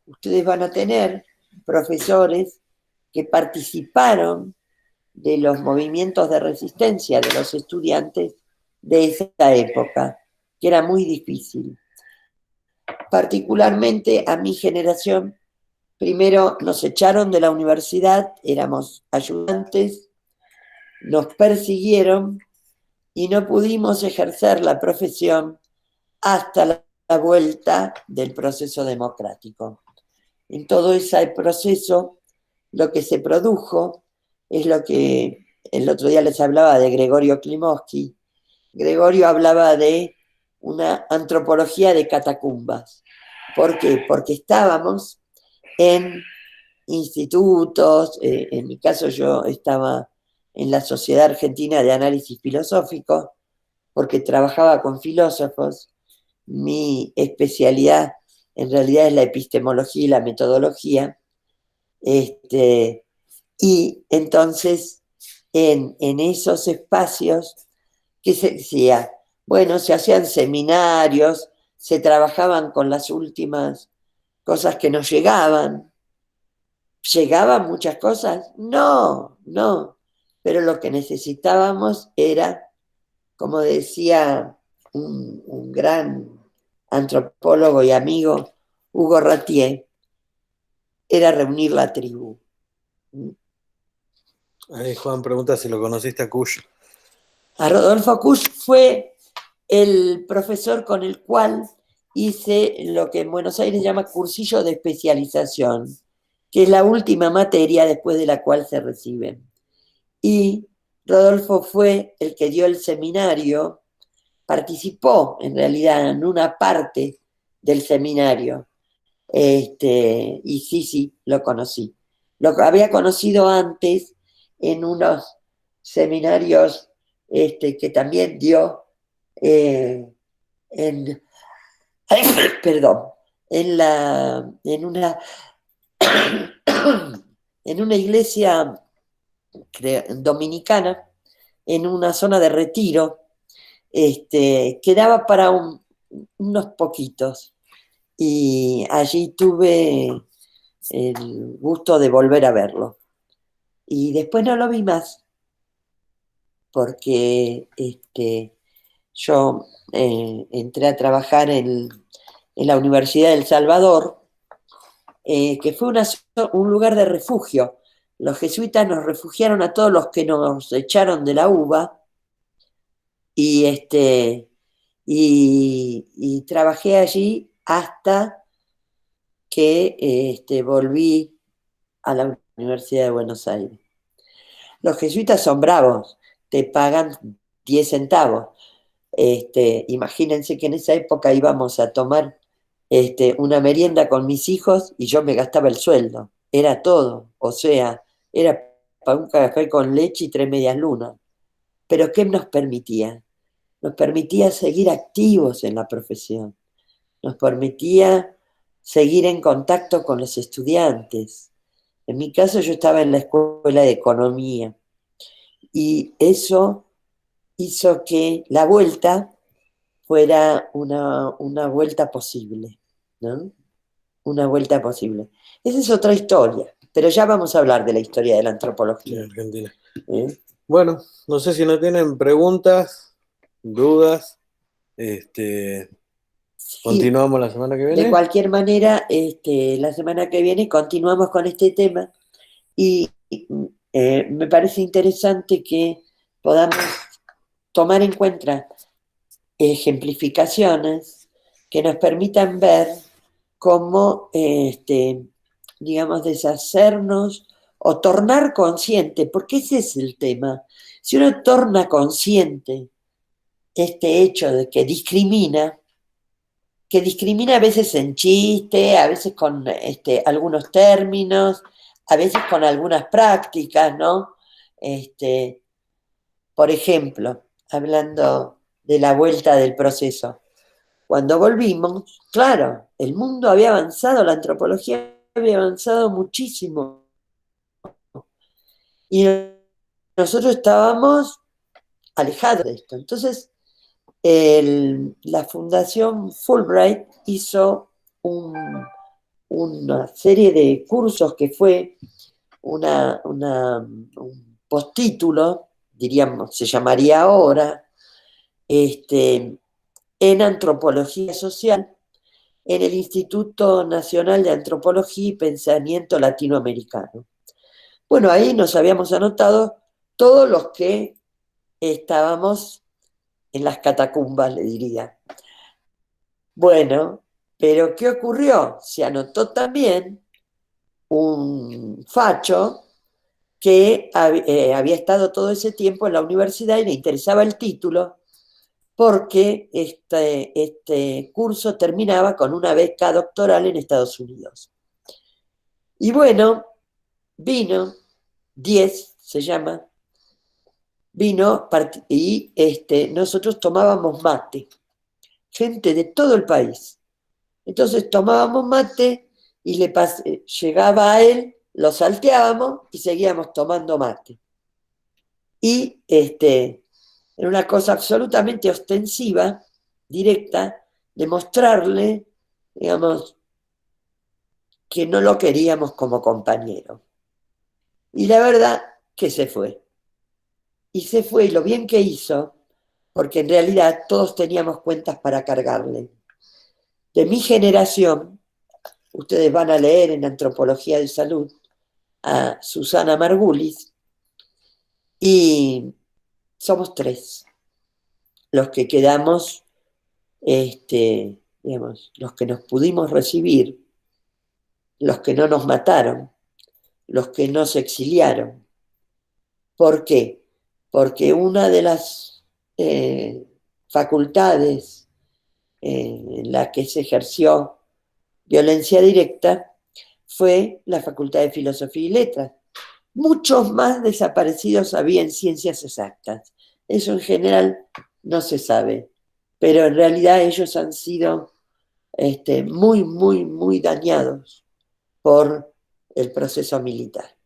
Speaker 1: Ustedes van a tener profesores que participaron de los movimientos de resistencia de los estudiantes de esa época, que era muy difícil. Particularmente a mi generación, primero nos echaron de la universidad, éramos ayudantes, nos persiguieron y no pudimos ejercer la profesión hasta la vuelta del proceso democrático. En todo ese proceso, lo que se produjo es lo que el otro día les hablaba de Gregorio Klimovsky, Gregorio hablaba de una antropología de catacumbas. ¿Por qué? Porque estábamos en institutos, en mi caso yo estaba en la Sociedad Argentina de Análisis Filosófico, porque trabajaba con filósofos. Mi especialidad en realidad es la epistemología y la metodología. Y entonces en esos espacios, ¿qué se decía? Bueno, se hacían seminarios, se trabajaban con las últimas cosas que nos llegaban. ¿Llegaban muchas cosas? No, no. Pero lo que necesitábamos era, como decía un gran antropólogo y amigo, Hugo Ratier, era reunir la tribu.
Speaker 2: Ahí Juan pregunta si lo conociste a Kush.
Speaker 1: A Rodolfo Kusch fue el profesor con el cual hice lo que en Buenos Aires se llama cursillo de especialización, que es la última materia después de la cual se reciben. Y Rodolfo fue el que dio el seminario, participó en realidad en una parte del seminario, y sí, lo conocí. Lo había conocido antes en unos seminarios que también dio en, perdón, en una en una iglesia dominicana, en una zona de retiro, que daba para unos poquitos. Y allí tuve el gusto de volver a verlo. Y después no lo vi más, porque yo entré a trabajar en la Universidad de El Salvador, que fue un lugar de refugio. Los jesuitas nos refugiaron a todos los que nos echaron de la UBA, y trabajé allí hasta que volví a la Universidad de Buenos Aires. Los jesuitas son bravos, te pagan 10 centavos. Imagínense que en esa época íbamos a tomar una merienda con mis hijos y yo me gastaba el sueldo. Era todo, o sea, era para un café con leche y 3 medias lunas. Pero ¿qué nos permitía? Nos permitía seguir activos en la profesión, nos permitía seguir en contacto con los estudiantes. En mi caso yo estaba en la escuela de economía y eso hizo que la vuelta fuera una vuelta posible, ¿no? Una vuelta posible. Esa es otra historia, pero ya vamos a hablar de la historia de la antropología.
Speaker 2: En Argentina. Bueno, no sé si no tienen preguntas, dudas. Continuamos la semana que viene.
Speaker 1: De cualquier manera, la semana que viene continuamos con este tema y me parece interesante que podamos tomar en cuenta ejemplificaciones que nos permitan ver cómo, digamos, deshacernos o tornar consciente, porque ese es el tema. Si uno torna consciente este hecho de que discrimina a veces en chiste, a veces con algunos términos, a veces con algunas prácticas, ¿no? Por ejemplo, hablando de la vuelta del proceso, cuando volvimos, claro, el mundo había avanzado, la antropología había avanzado muchísimo, y nosotros estábamos alejados de esto. Entonces, la Fundación Fulbright hizo una serie de cursos que fue un postítulo, diríamos, se llamaría ahora, en antropología social, en el Instituto Nacional de Antropología y Pensamiento Latinoamericano. Bueno, ahí nos habíamos anotado todos los que estábamos en las catacumbas, le diría. Bueno, pero ¿qué ocurrió? Se anotó también un facho que había estado todo ese tiempo en la universidad y le interesaba el título, porque este curso terminaba con una beca doctoral en Estados Unidos. Y bueno, vino, 10 se llama, vino y nosotros tomábamos mate, gente de todo el país. Entonces tomábamos mate y llegaba a él, lo salteábamos y seguíamos tomando mate. Y era una cosa absolutamente ostensiva, directa, de mostrarle, digamos, que no lo queríamos como compañero. Y la verdad que se fue. Y se fue, y lo bien que hizo, porque en realidad todos teníamos cuentas para cargarle. De mi generación, ustedes van a leer en Antropología de Salud a Susana Margulis, y somos 3 los que quedamos, digamos, los que nos pudimos recibir, los que no nos mataron, los que no se exiliaron. ¿Por qué? Porque una de las facultades en la que se ejerció violencia directa fue la Facultad de Filosofía y Letras. Muchos más desaparecidos había en ciencias exactas. Eso en general no se sabe, pero en realidad ellos han sido muy, muy, muy dañados por el proceso militar.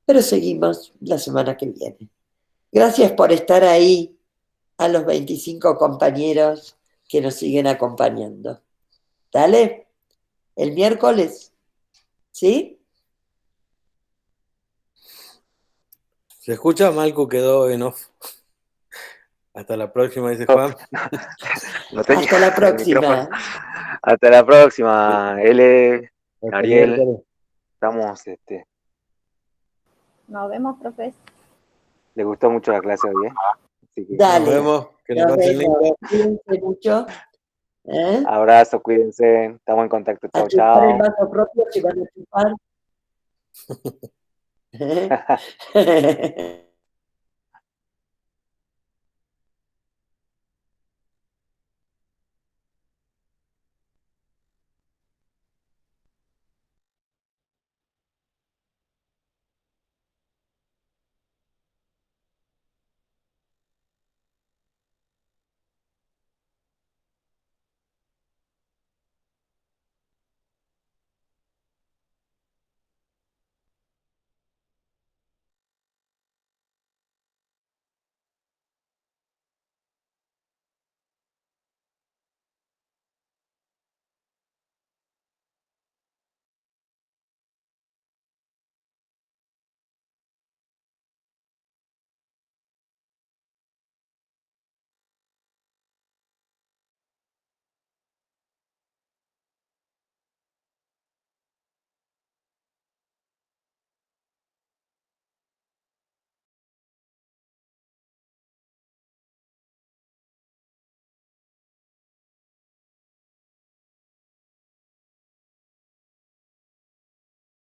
Speaker 1: Pero seguimos la semana que viene. Gracias por estar ahí, a los 25 compañeros que nos siguen acompañando. Dale, el miércoles, ¿sí?
Speaker 2: ¿Se escucha? Malcu quedó en off. Hasta la próxima, dice Juan.
Speaker 3: No tenía
Speaker 1: Hasta la
Speaker 3: el
Speaker 1: próxima.
Speaker 3: micrófono. Hasta la próxima, L,
Speaker 2: Hasta
Speaker 3: Ariel.
Speaker 2: miércoles.
Speaker 3: Estamos,
Speaker 6: Nos vemos, profes.
Speaker 3: les gustó mucho la clase hoy, ¿eh? Así que
Speaker 1: Dale.
Speaker 2: Nos vemos. Que la
Speaker 1: Nos
Speaker 2: pasen
Speaker 1: vemos.
Speaker 2: lindo.
Speaker 1: Cuídense mucho.
Speaker 3: abrazo, cuídense, estamos en contacto.
Speaker 1: A
Speaker 3: Chao,
Speaker 1: chupar el
Speaker 3: chao.
Speaker 1: vaso propio si van a chupar.